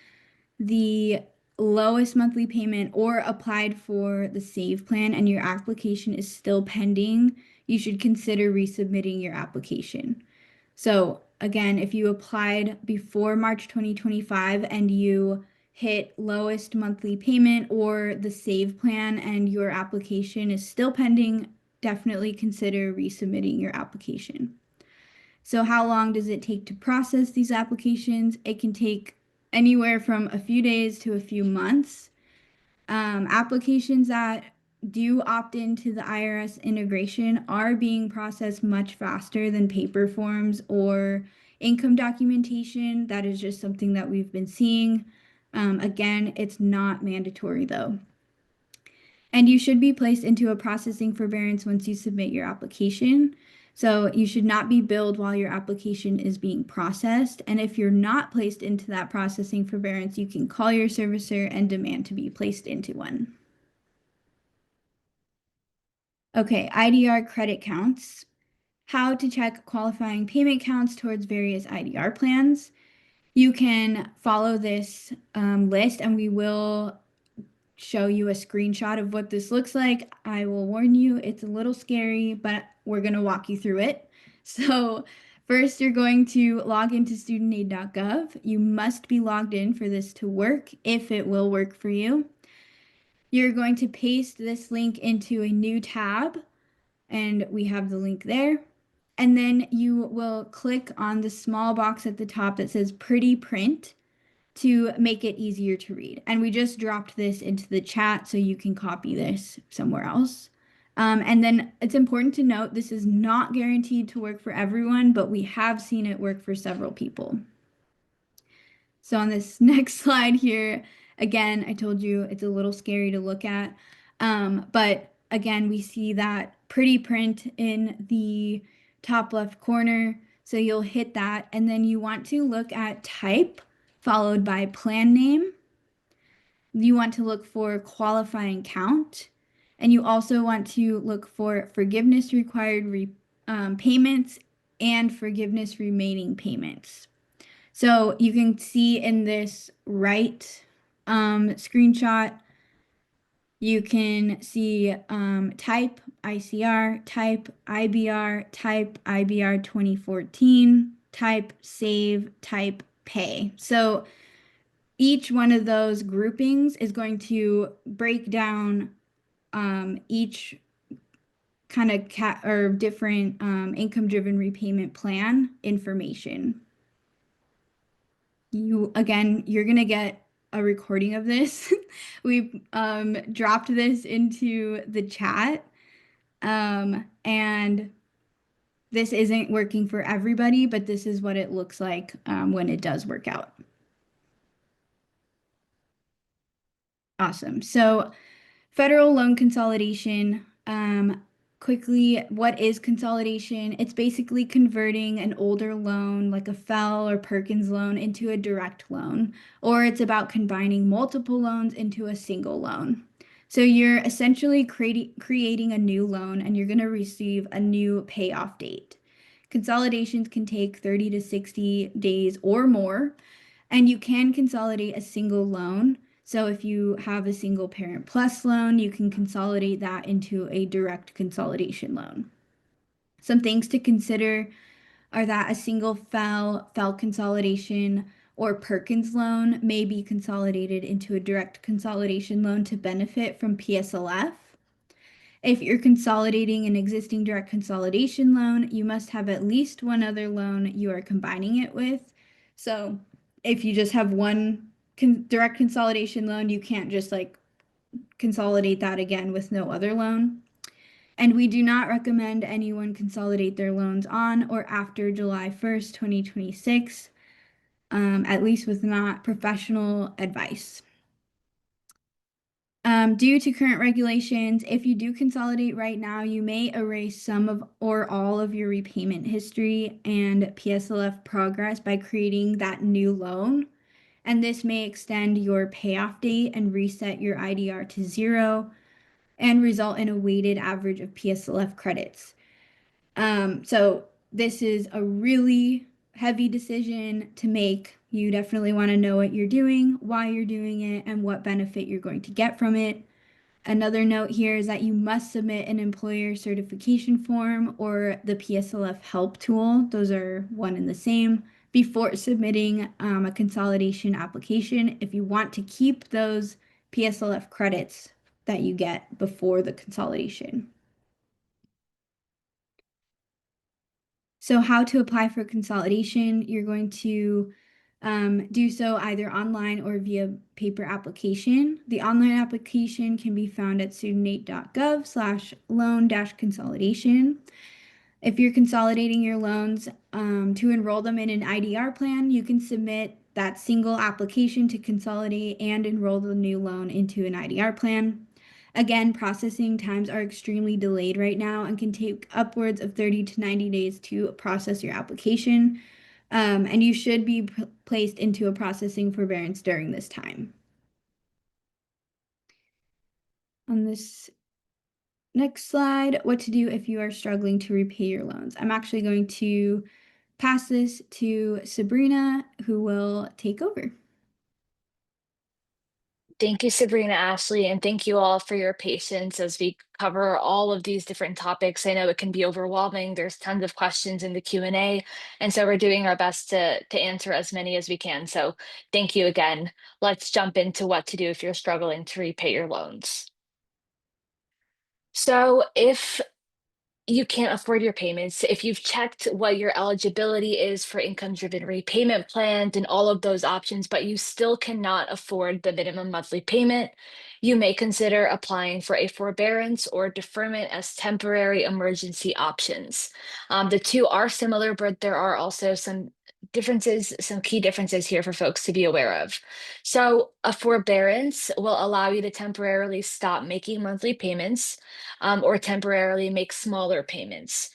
the lowest monthly payment, or applied for the SAVE plan and your application is still pending, you should consider resubmitting your application. So again, if you applied before March 2025 and you hit lowest monthly payment or the SAVE plan and your application is still pending, definitely consider resubmitting your application. So how long does it take to process these applications? It can take anywhere from a few days to a few months. Applications that do opt into the IRS integration are being processed much faster than paper forms or income documentation. That is just something that we've been seeing. Again, it's not mandatory though. And you should be placed into a processing forbearance once you submit your application. So you should not be billed while your application is being processed. And if you're not placed into that processing forbearance, you can call your servicer and demand to be placed into one. Okay, IDR credit counts. How to check qualifying payment counts towards various IDR plans. You can follow this list and we will show you a screenshot of what this looks like. I will warn you, it's a little scary, but we're going to walk you through it. So first, you're going to log into studentaid.gov. You must be logged in for this to work, if it will work for you. You're going to paste this link into a new tab, and we have the link there. And then you will click on the small box at the top that says Pretty Print to make it easier to read. And we just dropped this into the chat so you can copy this somewhere else. And then it's important to note this is not guaranteed to work for everyone, but we have seen it work for several people. So on this next slide here, again, I told you it's a little scary to look at. But again, we see that pretty print in the top left corner. So you'll hit that, and then you want to look at type followed by plan name. You want to look for qualifying count, and you also want to look for forgiveness required payments and forgiveness remaining payments. So you can see in this right screenshot, you can see type ICR, type IBR, type IBR 2014, type save, type pay. So each one of those groupings is going to break down each kind of or different income-driven repayment plan information. You're gonna get a recording of this. We've dropped this into the chat, and this isn't working for everybody, but this is what it looks like when it does work out. Awesome. So federal loan consolidation. Quickly, what is consolidation? It's basically converting an older loan, like a FFEL or Perkins loan, into a direct loan, or it's about combining multiple loans into a single loan. So you're essentially creating a new loan and you're going to receive a new payoff date. Consolidations can take 30 to 60 days or more, and you can consolidate a single loan. So if you have a single parent plus loan, you can consolidate that into a direct consolidation loan. Some things to consider are that a single FFEL consolidation or Perkins loan may be consolidated into a direct consolidation loan to benefit from PSLF. If you're consolidating an existing direct consolidation loan, you must have at least one other loan you are combining it with. So if you just have one direct consolidation loan, you can't just like consolidate that again with no other loan. And we do not recommend anyone consolidate their loans on or after July 1st, 2026, at least with not professional advice. Due to current regulations, if you do consolidate right now, you may erase some of or all of your repayment history and PSLF progress by creating that new loan. And this may extend your payoff date and reset your IDR to 0 and result in a weighted average of PSLF credits. So this is a really heavy decision to make. You definitely want to know what you're doing, why you're doing it, and what benefit you're going to get from it. Another note here is that you must submit an employer certification form or the PSLF help tool. Those are one and the same before submitting a consolidation application if you want to keep those PSLF credits that you get before the consolidation. So how to apply for consolidation, you're going to do so either online or via paper application. The online application can be found at studentaid.gov/loan-consolidation. If you're consolidating your loans to enroll them in an IDR plan, you can submit that single application to consolidate and enroll the new loan into an IDR plan. Again, processing times are extremely delayed right now and can take upwards of 30 to 90 days to process your application. And you should be placed into a processing forbearance during this time. On this next slide, what to do if you are struggling to repay your loans. I'm actually going to pass this to Sabrina, who will take over. Thank you, Sabrina, Ashley, and thank you all for your patience as we cover all of these different topics. I know it can be overwhelming. There's tons of questions in the Q&A, and so we're doing our best to answer as many as we can. So thank you again. Let's jump into what to do if you're struggling to repay your loans. So if you can't afford your payments, if you've checked what your eligibility is for income-driven repayment plans and all of those options, but you still cannot afford the minimum monthly payment, you may consider applying for a forbearance or deferment as temporary emergency options. The two are similar, but there are also some some key differences here for folks to be aware of. So a forbearance will allow you to temporarily stop making monthly payments or temporarily make smaller payments.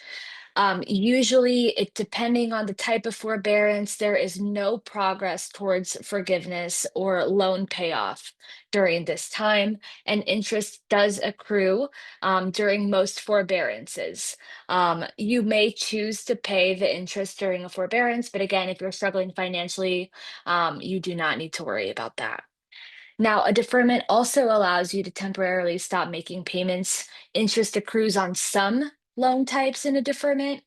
Usually, depending on the type of forbearance, there is no progress towards forgiveness or loan payoff during this time, and interest does accrue during most forbearances. You may choose to pay the interest during a forbearance, but again, if you're struggling financially, you do not need to worry about that. Now, a deferment also allows you to temporarily stop making payments. Interest accrues on some loan types in a deferment,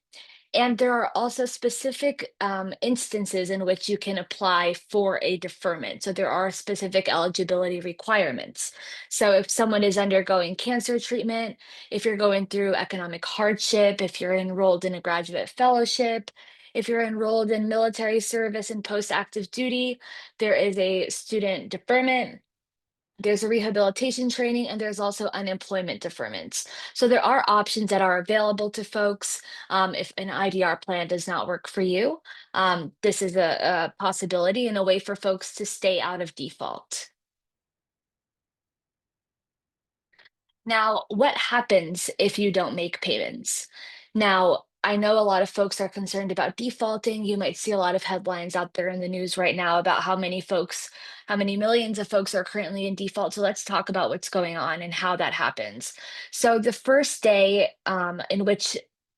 and there are also specific instances in which you can apply for a deferment. So there are specific eligibility requirements. So if someone is undergoing cancer treatment, if you're going through economic hardship, if you're enrolled in a graduate fellowship, if you're enrolled in military service and post-active duty, there is a student deferment. There's a rehabilitation training, and there's also unemployment deferments. So there are options that are available to folks if an IDR plan does not work for you. This is a possibility and a way for folks to stay out of default. Now, what happens if you don't make payments? Now, I know a lot of folks are concerned about defaulting. You might see a lot of headlines out there in the news right now about how many millions of folks are currently in default. So let's talk about what's going on and how that happens. So the first day in which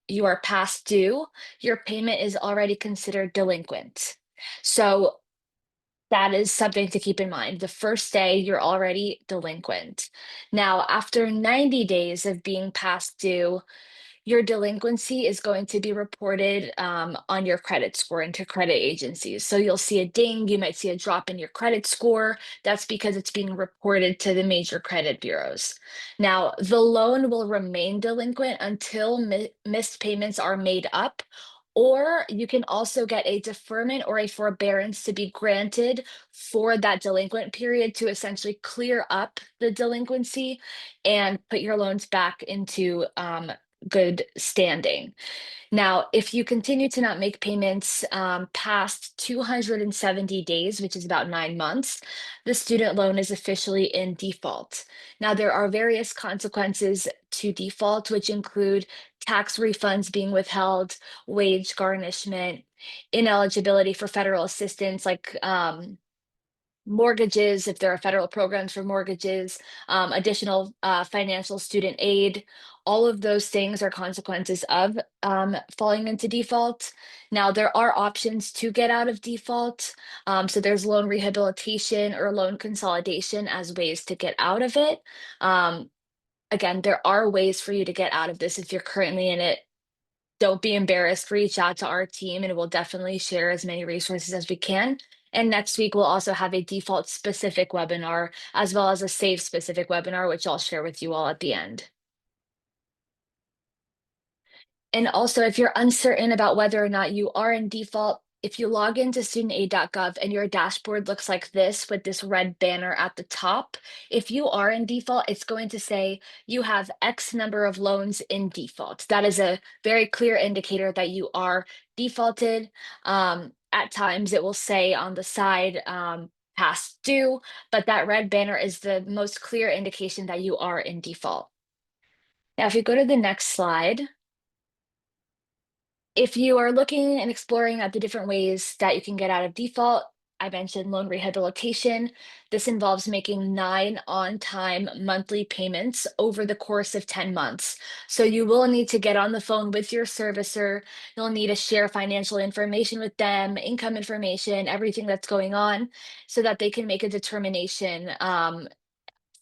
you are past due, your payment is already considered delinquent. So that is something to keep in mind. The first day, you're already delinquent. Now, after 90 days of being past due, your delinquency is going to be reported on your credit score into credit agencies. So you'll see a ding, you might see a drop in your credit score. That's because it's being reported to the major credit bureaus. Now, the loan will remain delinquent until missed payments are made up, or you can also get a deferment or a forbearance to be granted for that delinquent period to essentially clear up the delinquency and put your loans back into good standing. Now, if you continue to not make payments past 270 days, which is about 9 months, the student loan is officially in default. Now, there are various consequences to default, which include tax refunds being withheld, wage garnishment, ineligibility for federal assistance, like mortgages, if there are federal programs for mortgages, additional financial student aid. All of those things are consequences of falling into default. Now, there are options to get out of default. So there's loan rehabilitation or loan consolidation as ways to get out of it. Again, there are ways for you to get out of this if you're currently in it. Don't be embarrassed. Reach out to our team, and we'll definitely share as many resources as we can. And next week, we'll also have a default specific webinar as well as a save specific webinar, which I'll share with you all at the end. And also, if you're uncertain about whether or not you are in default, if you log into studentaid.gov and your dashboard looks like this with this red banner at the top, if you are in default, it's going to say you have X number of loans in default. That is a very clear indicator that you are defaulted. At times, it will say on the side, past due, but that red banner is the most clear indication that you are in default. Now, if you go to the next slide, if you are looking and exploring at the different ways that you can get out of default, I mentioned loan rehabilitation. This involves making 9 on-time monthly payments over the course of 10 months. So you will need to get on the phone with your servicer. You'll need to share financial information with them, income information, everything that's going on, so that they can make a determination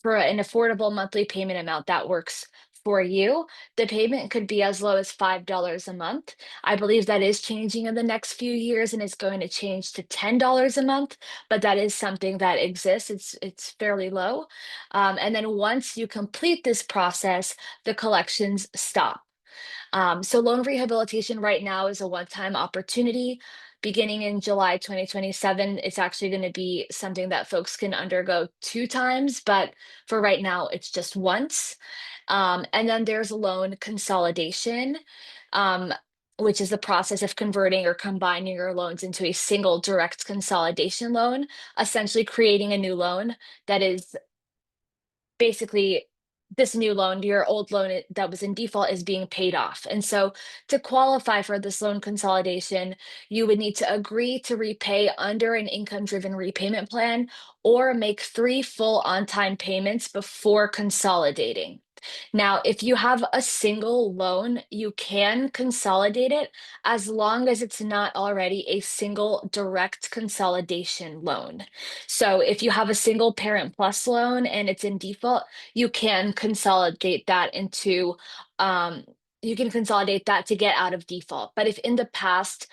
for an affordable monthly payment amount that works for you. The payment could be as low as $5 a month. I believe that is changing in the next few years and it's going to change to $10 a month, but that is something that exists. It's fairly low. And then once you complete this process, the collections stop. So loan rehabilitation right now is a one-time opportunity. Beginning in July 2027, it's actually going to be something that folks can undergo 2 times, but for right now, it's just once. And then there's loan consolidation. Um, which is the process of converting or combining your loans into a single direct consolidation loan, essentially creating a new loan that is basically this new loan, your old loan that was in default is being paid off. And so to qualify for this loan consolidation, you would need to agree to repay under an income-driven repayment plan or make 3 full on-time payments before consolidating. Now, if you have a single loan, you can consolidate it as long as it's not already a single direct consolidation loan. So if you have a single parent plus loan and it's in default, you can consolidate that into um, you can consolidate that to get out of default. But if in the past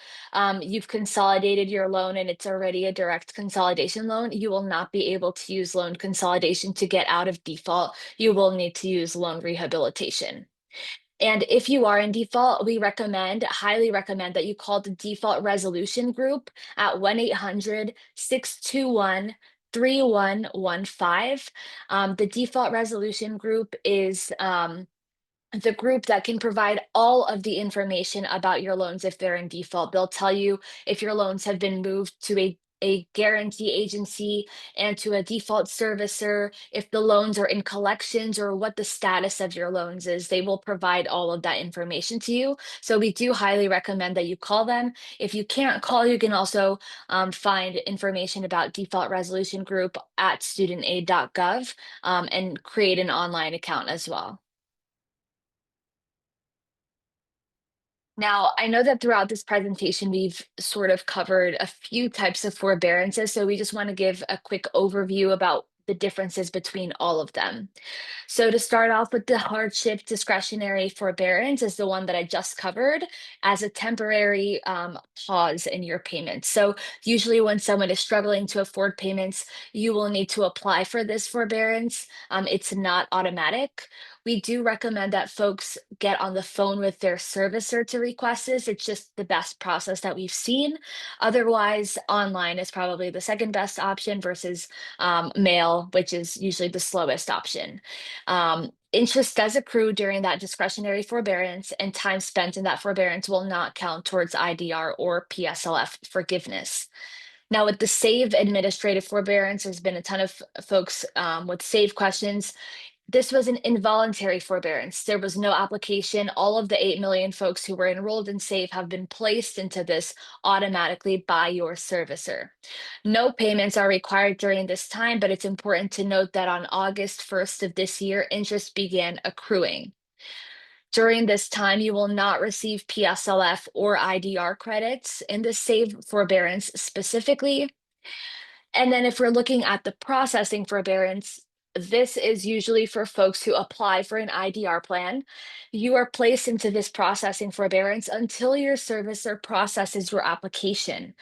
you've consolidated your loan and it's already a direct consolidation loan, you will not be able to use loan consolidation to get out of default. You will need to use loan rehabilitation. And if you are in default, we highly recommend that you call the default resolution group at 1-800-621-3115. The default resolution group is the group that can provide all of the information about your loans if they're in default. They'll tell you if your loans have been moved to a guarantee agency and to a default servicer, if the loans are in collections or what the status of your loans is. They will provide all of that information to you. So we do highly recommend that you call them. If you can't call, you can also find information about default resolution group at studentaid.gov and create an online account as well. Now, I know that throughout this presentation, we've sort of covered a few types of forbearances, so we just want to give a quick overview about the differences between all of them. So to start off with, the hardship discretionary forbearance is the one that I just covered as a temporary pause in your payments. So usually when someone is struggling to afford payments, you will need to apply for this forbearance. It's not automatic. We do recommend that folks get on the phone with their servicer to request this. It's just the best process that we've seen. Otherwise, online is probably the second best option versus mail, which is usually the slowest option. Interest does accrue during that discretionary forbearance, and time spent in that forbearance will not count towards IDR or PSLF forgiveness. Now, with the SAVE administrative forbearance, there's been a ton of folks with SAVE questions. This was an involuntary forbearance. There was no application. All of the 8 million folks who were enrolled in SAVE have been placed into this automatically by your servicer. No payments are required during this time, but it's important to note that on August 1st of this year, interest began accruing. During this time, you will not receive PSLF or IDR credits in the SAVE forbearance specifically. And then if we're looking at the processing forbearance, this is usually for folks who apply for an IDR plan. You are placed into this processing forbearance until your servicer processes your application.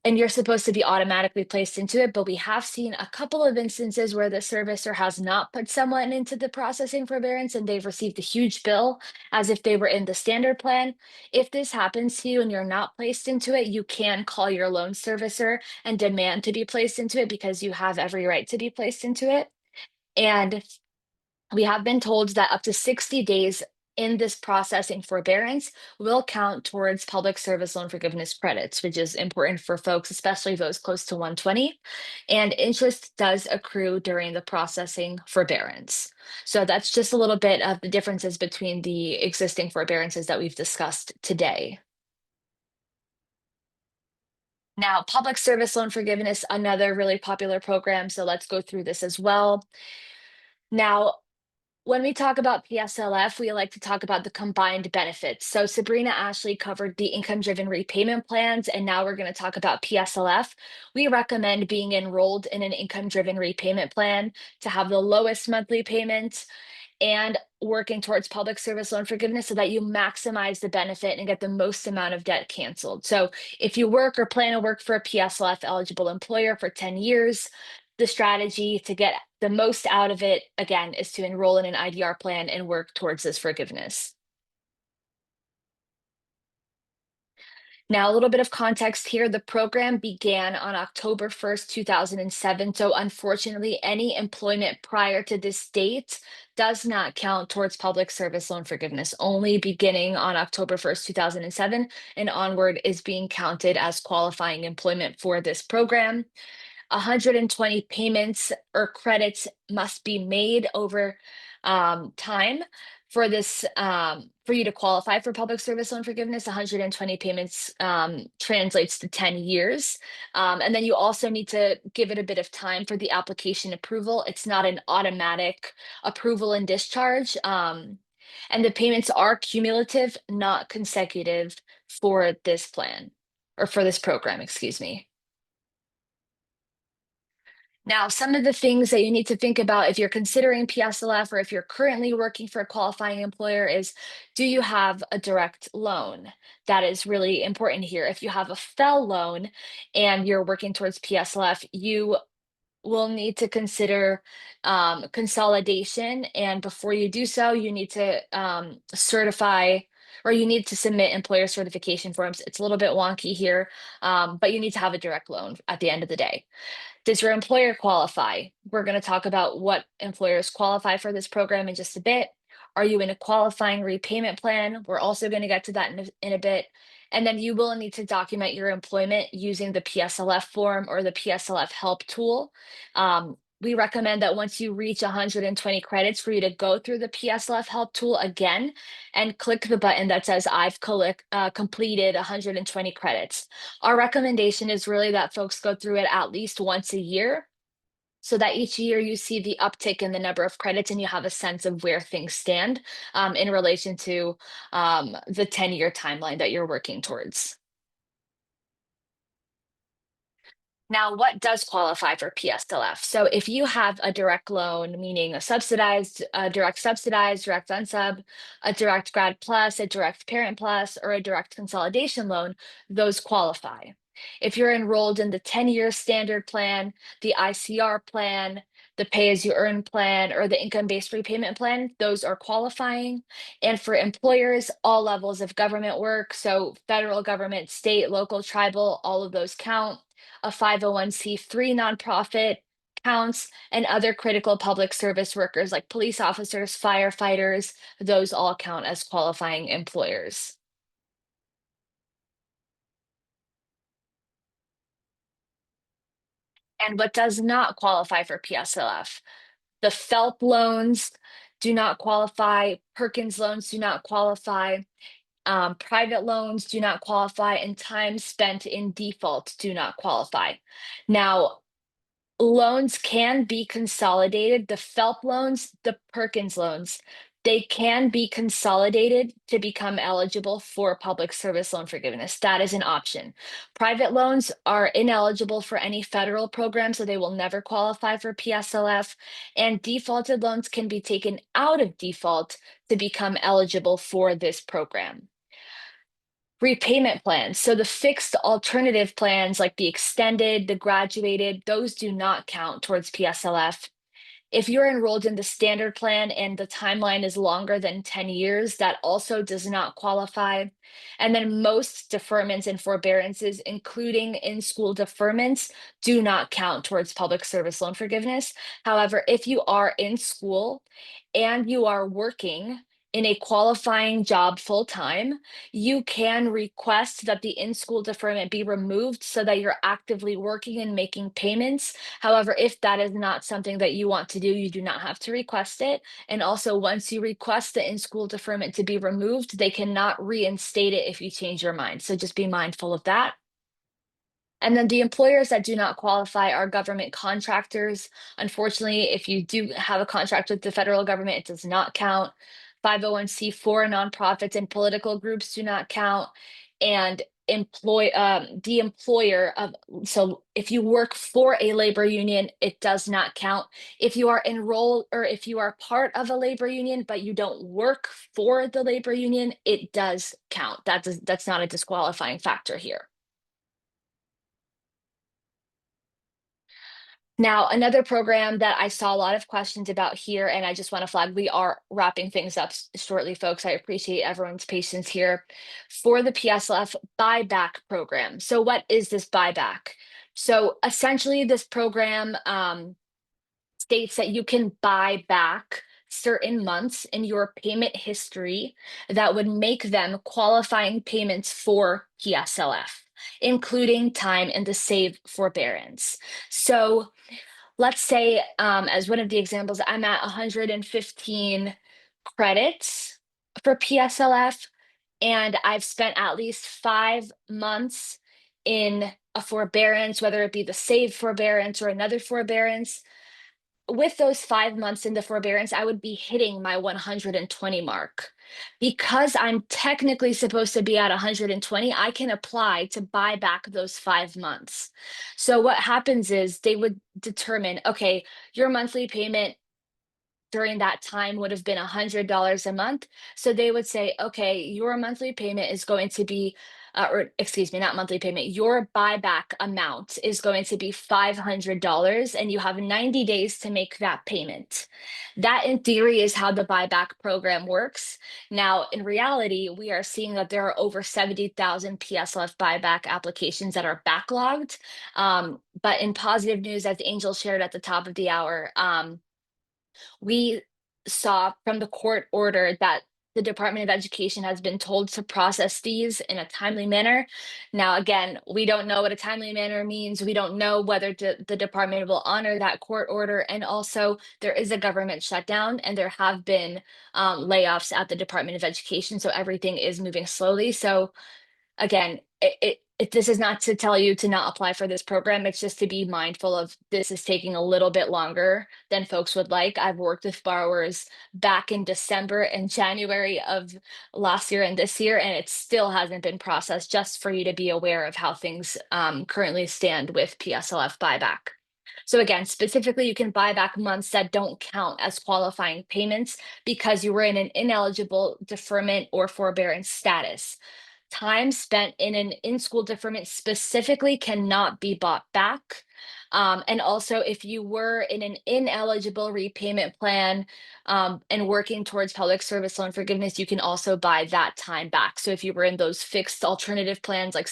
And you're supposed to be automatically placed into it, but we have seen a couple of instances where the servicer has not put someone into the processing forbearance and they've received a huge bill as if they were in the standard plan. If this happens to you and you're not placed into it, you can call your loan servicer and demand to be placed into it because you have every right to be placed into it. And we have been told that up to 60 days in this processing forbearance will count towards public service loan forgiveness credits, which is important for folks, especially those close to 120. And interest does accrue during the processing forbearance. So that's just a little bit of the differences between the existing forbearances that we've discussed today. Now, public service loan forgiveness, another really popular program. So let's go through this as well. Now, when we talk about PSLF, we like to talk about the combined benefits. So Sabrina Ashley covered the income-driven repayment plans, and now we're going to talk about PSLF. We recommend being enrolled in an income-driven repayment plan to have the lowest monthly payment and working towards public service loan forgiveness so that you maximize the benefit and get the most amount of debt canceled. So if you work or plan to work for a PSLF eligible employer for 10 years, the strategy to get the most out of it, again, is to enroll in an IDR plan and work towards this forgiveness. Now, a little bit of context here. The program began on October 1st, 2007. So unfortunately, any employment prior to this date does not count towards public service loan forgiveness. Only beginning on October 1st, 2007 and onward is being counted as qualifying employment for this program. 120 payments or credits must be made over time for this for you to qualify for public service loan forgiveness. 120 payments translates to 10 years, and then you also need to give it a bit of time for the application approval. It's not an automatic approval and discharge, and the payments are cumulative, not consecutive, for this plan or for this program, excuse me. Now, some of the things that you need to think about if you're considering PSLF or if you're currently working for a qualifying employer is, do you have a direct loan? That is really important here. If you have a FFEL loan and you're working towards PSLF, you will need to consider consolidation. And before you do so, you need to certify or you need to submit employer certification forms. It's a little bit wonky here, but you need to have a direct loan at the end of the day. Does your employer qualify? We're going to talk about what employers qualify for this program in just a bit. Are you in a qualifying repayment plan? We're also going to get to that in a bit. And then you will need to document your employment using the PSLF form or the PSLF help tool. We recommend that once you reach 120 credits for you to go through the PSLF help tool again and click the button that says I've completed 120 credits. Our recommendation is really that folks go through it at least once a year so that each year you see the uptick in the number of credits and you have a sense of where things stand in relation to the 10-year timeline that you're working towards. Now, what does qualify for PSLF? So if you have a direct loan, meaning a subsidized, direct subsidized, direct unsub, a direct grad plus, a direct parent plus, or a direct consolidation loan, those qualify. If you're enrolled in the 10-year standard plan, the ICR plan, the pay-as-you-earn plan, or the income-based repayment plan, those are qualifying. And for employers, all levels of government work, so federal government, state, local, tribal, all of those count. A 501c3 nonprofit counts, and other critical public service workers like police officers, firefighters, those all count as qualifying employers. And what does not qualify for PSLF? The FFELP loans do not qualify, Perkins loans do not qualify, private loans do not qualify, and time spent in default do not qualify. Now, loans can be consolidated. The FFELP loans, the Perkins loans, they can be consolidated to become eligible for public service loan forgiveness. That is an option. Private loans are ineligible for any federal program, so they will never qualify for PSLF. And defaulted loans can be taken out of default to become eligible for this program. Repayment plans. So the fixed alternative plans like the extended, the graduated, those do not count towards PSLF. If you're enrolled in the standard plan and the timeline is longer than 10 years, that also does not qualify. And then most deferments and forbearances, including in-school deferments, do not count towards public service loan forgiveness. However, if you are in school and you are working in a qualifying job full-time, you can request that the in-school deferment be removed so that you're actively working and making payments. However, if that is not something that you want to do, you do not have to request it. And also, once you request the in-school deferment to be removed, they cannot reinstate it if you change your mind. So just be mindful of that. And then the employers that do not qualify are government contractors. Unfortunately, if you do have a contract with the federal government, it does not count. 501c4 nonprofits and political groups do not count. And the employer of, so if you work for a labor union, it does not count. If you are enrolled or if you are part of a labor union, but you don't work for the labor union, it does count. That's not a disqualifying factor here. Now, another program that I saw a lot of questions about here, and I just want to flag, we are wrapping things up shortly, folks. I appreciate everyone's patience here for the PSLF buyback program. So what is this buyback? So essentially this program states that you can buy back certain months in your payment history that would make them qualifying payments for PSLF, including time in the save forbearance. So let's say, as one of the examples, I'm at 115 credits for PSLF, and I've spent at least 5 months in a forbearance, whether it be the save forbearance or another forbearance. With those 5 months in the forbearance, I would be hitting my 120 mark. Because I'm technically supposed to be at 120, I can apply to buy back those 5 months. So what happens is they would determine, okay, your monthly payment during that time would have been $100 a month. So they would say, okay, your monthly payment is going to be, or excuse me, not monthly payment, your buyback amount is going to be $500 and you have 90 days to make that payment. That in theory is how the buyback program works. Now, in reality, we are seeing that there are over 70,000 PSLF buyback applications that are backlogged. But in positive news, as Angel shared at the top of the hour, we saw from the court order that the Department of Education has been told to process these in a timely manner. Now, again, we don't know what a timely manner means. We don't know whether the department will honor that court order. And also, there is a government shutdown and there have been layoffs at the Department of Education. So everything is moving slowly. So again, this is not to tell you to not apply for this program. It's just to be mindful of this is taking a little bit longer than folks would like. I've worked with borrowers back in December and January of last year and this year, and it still hasn't been processed, just for you to be aware of how things currently stand with PSLF buyback. So again, specifically, you can buy back months that don't count as qualifying payments because you were in an ineligible deferment or forbearance status. Time spent in an in-school deferment specifically cannot be bought back. And also, if you were in an ineligible repayment plan and working towards public service loan forgiveness, you can also buy that time back. So if you were in those fixed alternative plans like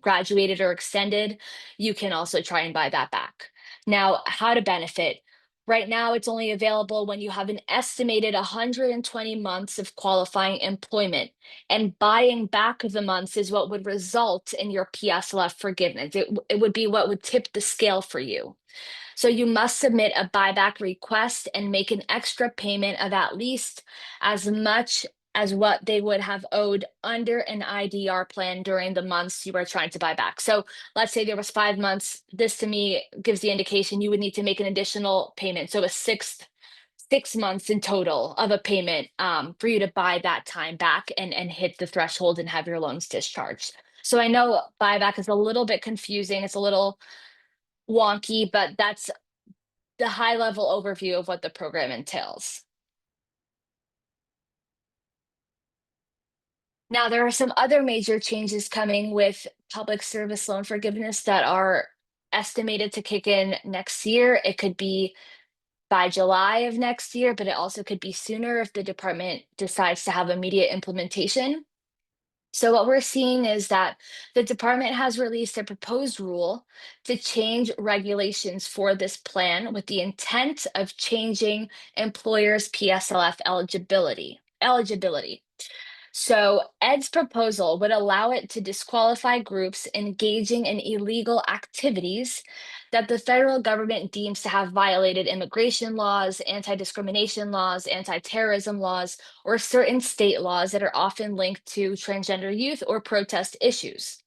graduated or extended, you can also try and buy that back. Now, how to benefit. Right now, it's only available when you have an estimated 120 months of qualifying employment, and buying back the months is what would result in your PSLF forgiveness. It would be what would tip the scale for you. So you must submit a buyback request and make an extra payment of at least as much as what they would have owed under an IDR plan during the months you are trying to buy back. So let's say there was 5 months. This to me gives the indication you would need to make an additional payment. So a 6 months in total of a payment for you to buy that time back and hit the threshold and have your loans discharged. So I know buyback is a little bit confusing. It's a little wonky, but that's the high level overview of what the program entails. Now, there are some other major changes coming with public service loan forgiveness that are estimated to kick in next year. It could be by July of next year, but it also could be sooner if the department decides to have immediate implementation. So what we're seeing is that the department has released a proposed rule to change regulations for this plan with the intent of changing employers' PSLF eligibility. So Ed's proposal would allow it to disqualify groups engaging in illegal activities that the federal government deems to have violated immigration laws, anti-discrimination laws, anti-terrorism laws, or certain state laws that are often linked to transgender youth or protest issues.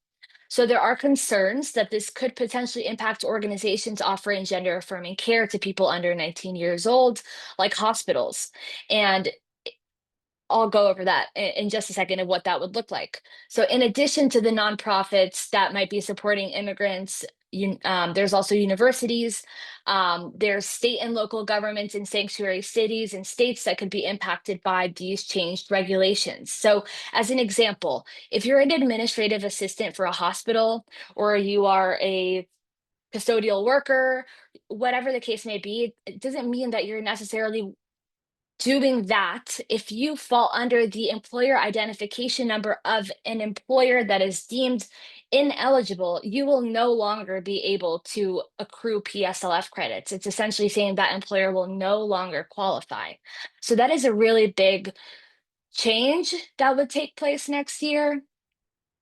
So there are concerns that this could potentially impact organizations offering gender affirming care to people under 19 years old, like hospitals. And I'll go over that in just a second of what that would look like. So in addition to the nonprofits that might be supporting immigrants, there's also universities, there's state and local governments in sanctuary cities and states that could be impacted by these changed regulations. So as an example, if you're an administrative assistant for a hospital or you are a custodial worker, whatever the case may be, it doesn't mean that you're necessarily doing that. If you fall under the employer identification number of an employer that is deemed ineligible, you will no longer be able to accrue PSLF credits. It's essentially saying that employer will no longer qualify. So that is a really big change that would take place next year.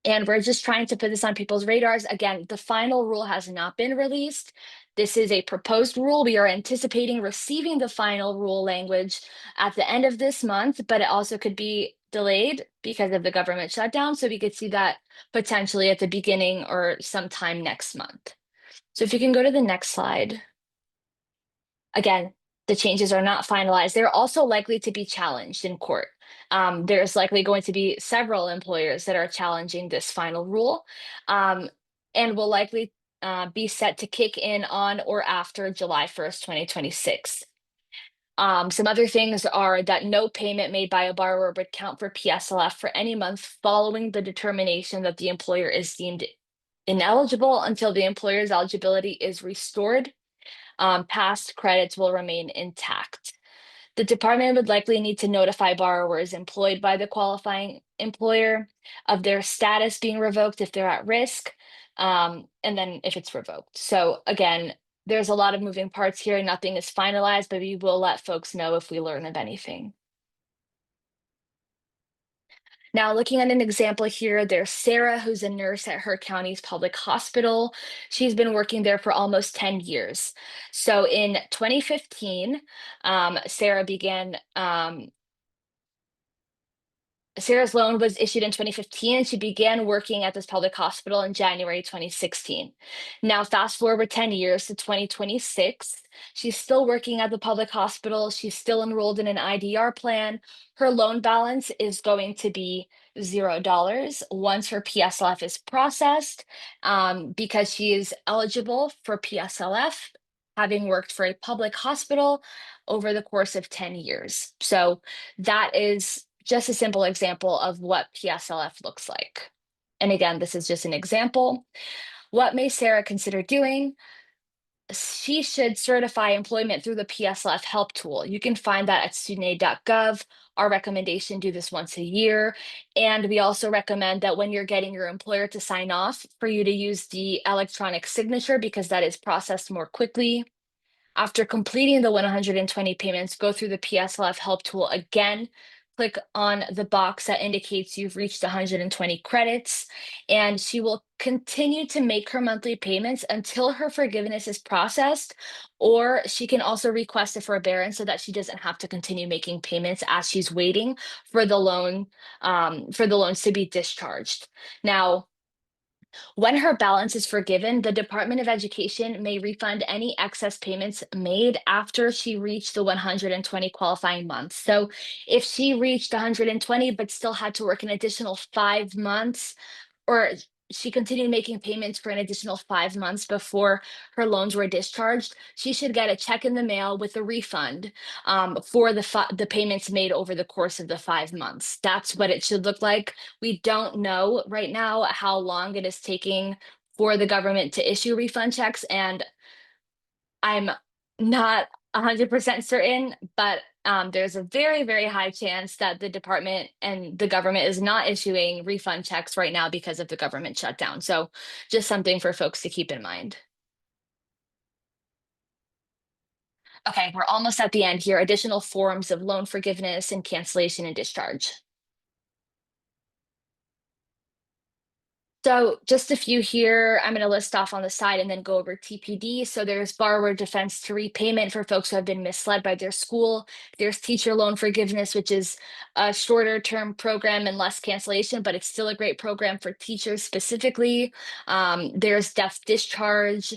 And we're just trying to put this on people's radars. Again, the final rule has not been released. This is a proposed rule. We are anticipating receiving the final rule language at the end of this month, but it also could be delayed because of the government shutdown. So we could see that potentially at the beginning or sometime next month. So if you can go to the next slide. Again, the changes are not finalized. They're also likely to be challenged in court. There's likely going to be several employers that are challenging this final rule, and will likely be set to kick in on or after July 1st, 2026. Some other things are that no payment made by a borrower would count for PSLF for any month following the determination that the employer is deemed ineligible until the employer's eligibility is restored. Past credits will remain intact. The department would likely need to notify borrowers employed by the qualifying employer of their status being revoked if they're at risk, and then if it's revoked. So again, there's a lot of moving parts here. Nothing is finalized, but we will let folks know if we learn of anything. Now, looking at an example here, there's Sarah, who's a nurse at her county's public hospital. She's been working there for almost 10 years. So in 2015, Sarah began Sarah's loan was issued in 2015 and she began working at this public hospital in January 2016. Now, fast forward 10 years to 2026. She's still working at the public hospital. She's still enrolled in an IDR plan. Her loan balance is going to be $0 once her PSLF is processed, because she is eligible for PSLF, having worked for a public hospital over the course of 10 years. So that is just a simple example of what PSLF looks like. And again, this is just an example. What may Sarah consider doing? She should certify employment through the PSLF help tool. You can find that at studentaid.gov. Our recommendation, do this once a year. And we also recommend that when you're getting your employer to sign off, for you to use the electronic signature because that is processed more quickly. After completing the 120 payments, go through the PSLF help tool again. Click on the box that indicates you've reached 120 credits, and she will continue to make her monthly payments until her forgiveness is processed, or she can also request a forbearance so that she doesn't have to continue making payments as she's waiting for the loan, for the loans to be discharged. Now, when her balance is forgiven, the Department of Education may refund any excess payments made after she reached the 120 qualifying months. So if she reached 120 but still had to work an additional 5 months, or she continued making payments for an additional 5 months before her loans were discharged, she should get a check in the mail with a refund, for the payments made over the course of the 5 months. That's what it should look like. We don't know right now how long it is taking for the government to issue refund checks, and I'm not 100% certain, but there's a very, very high chance that the department and the government is not issuing refund checks right now because of the government shutdown. So just something for folks to keep in mind. Okay, we're almost at the end here. Additional forms of loan forgiveness and cancellation and discharge. So just a few here, I'm going to list off on the side and then go over TPD. So there's borrower defense to repayment for folks who have been misled by their school. There's teacher loan forgiveness, which is a shorter term program and less cancellation, but it's still a great program for teachers specifically. There's death discharge.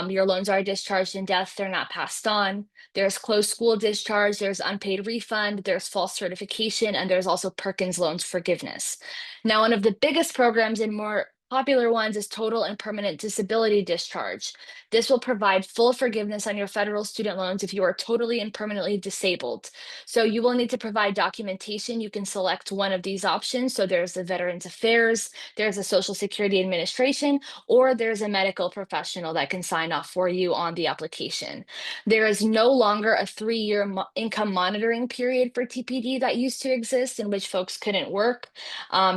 Your loans are discharged in death, they're not passed on. There's closed school discharge, there's unpaid refund, there's false certification, and there's also Perkins loans forgiveness. Now, one of the biggest programs and more popular ones is total and permanent disability discharge. This will provide full forgiveness on your federal student loans if you are totally and permanently disabled. So you will need to provide documentation. You can select one of these options. So there's the Veterans Affairs, there's a Social Security Administration, or there's a medical professional that can sign off for you on the application. There is no longer a 3-year income monitoring period for TPD that used to exist, in which folks couldn't work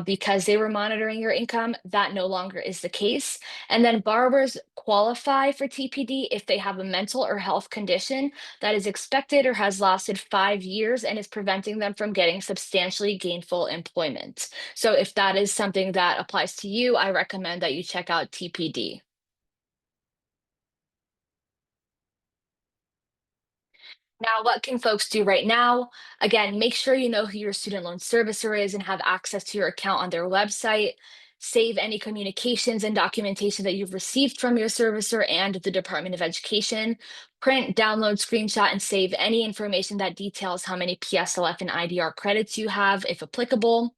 because they were monitoring your income. That no longer is the case. And then borrowers qualify for TPD if they have a mental or health condition that is expected or has lasted 5 years and is preventing them from getting substantially gainful employment. So if that is something that applies to you, I recommend that you check out TPD. Now, what can folks do right now? Again, make sure you know who your student loan servicer is and have access to your account on their website. Save any communications and documentation that you've received from your servicer and the Department of Education. Print, download, screenshot, and save any information that details how many PSLF and IDR credits you have, if applicable.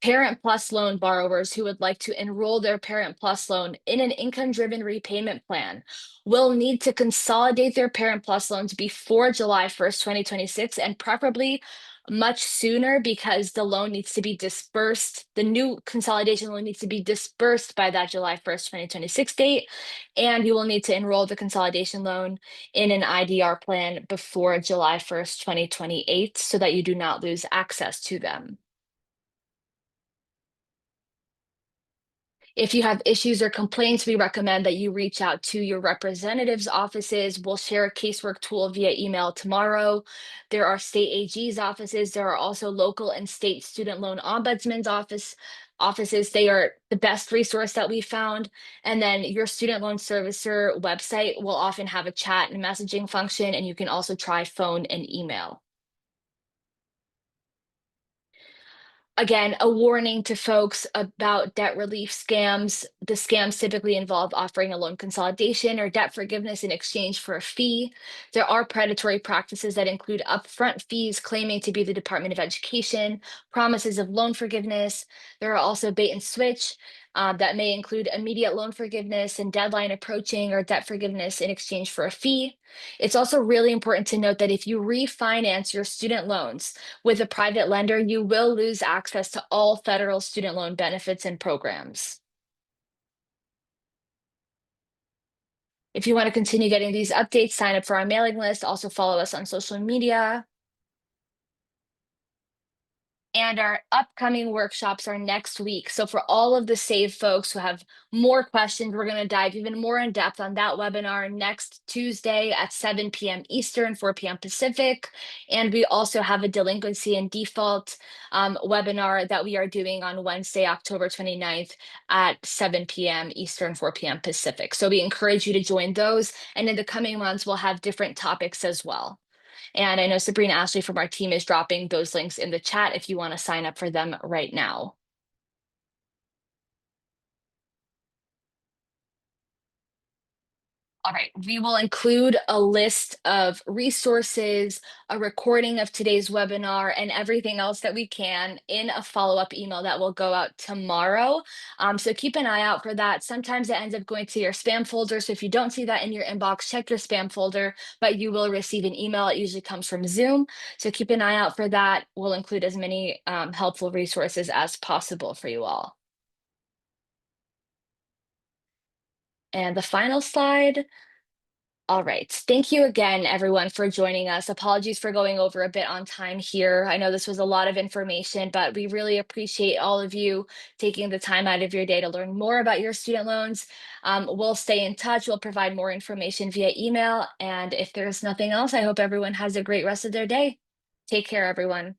Parent Plus loan borrowers who would like to enroll their Parent Plus loan in an income-driven repayment plan will need to consolidate their Parent Plus loans before July 1st, 2026, and preferably much sooner because the loan needs to be dispersed. The new consolidation loan needs to be dispersed by that July 1st, 2026 date, and you will need to enroll the consolidation loan in an IDR plan before July 1st, 2028, so that you do not lose access to them. If you have issues or complaints, we recommend that you reach out to your representative's offices. We'll share a casework tool via email tomorrow. There are state AG's offices. There are also local and state student loan ombudsman's offices. They are the best resource that we found. And then your student loan servicer website will often have a chat and messaging function, and you can also try phone and email. Again, a warning to folks about debt relief scams. The scams typically involve offering a loan consolidation or debt forgiveness in exchange for a fee. There are predatory practices that include upfront fees claiming to be the Department of Education, promises of loan forgiveness. There are also bait and switch that may include immediate loan forgiveness and deadline approaching or debt forgiveness in exchange for a fee. It's also really important to note that if you refinance your student loans with a private lender, you will lose access to all federal student loan benefits and programs. If you want to continue getting these updates, sign up for our mailing list. Also follow us on social media. And our upcoming workshops are next week. So for all of the SAVE folks who have more questions, we're going to dive even more in depth on that webinar next Tuesday at 7 p.m. Eastern, 4 p.m. Pacific. And we also have a delinquency and default webinar that we are doing on Wednesday, October 29th at 7 p.m. Eastern, 4 p.m. Pacific. So we encourage you to join those. And in the coming months, we'll have different topics as well. And I know Sabrina Ashley from our team is dropping those links in the chat if you want to sign up for them right now. All right, we will include a list of resources, a recording of today's webinar, and everything else that we can in a follow-up email that will go out tomorrow. So keep an eye out for that. Sometimes it ends up going to your spam folder. So if you don't see that in your inbox, check your spam folder, but you will receive an email. It usually comes from Zoom. So keep an eye out for that. We'll include as many helpful resources as possible for you all. And the final slide. All right. Thank you again, everyone, for joining us. Apologies for going over a bit on time here. I know this was a lot of information, but we really appreciate all of you taking the time out of your day to learn more about your student loans. We'll stay in touch. We'll provide more information via email. And if there's nothing else, I hope everyone has a great rest of their day. Take care, everyone.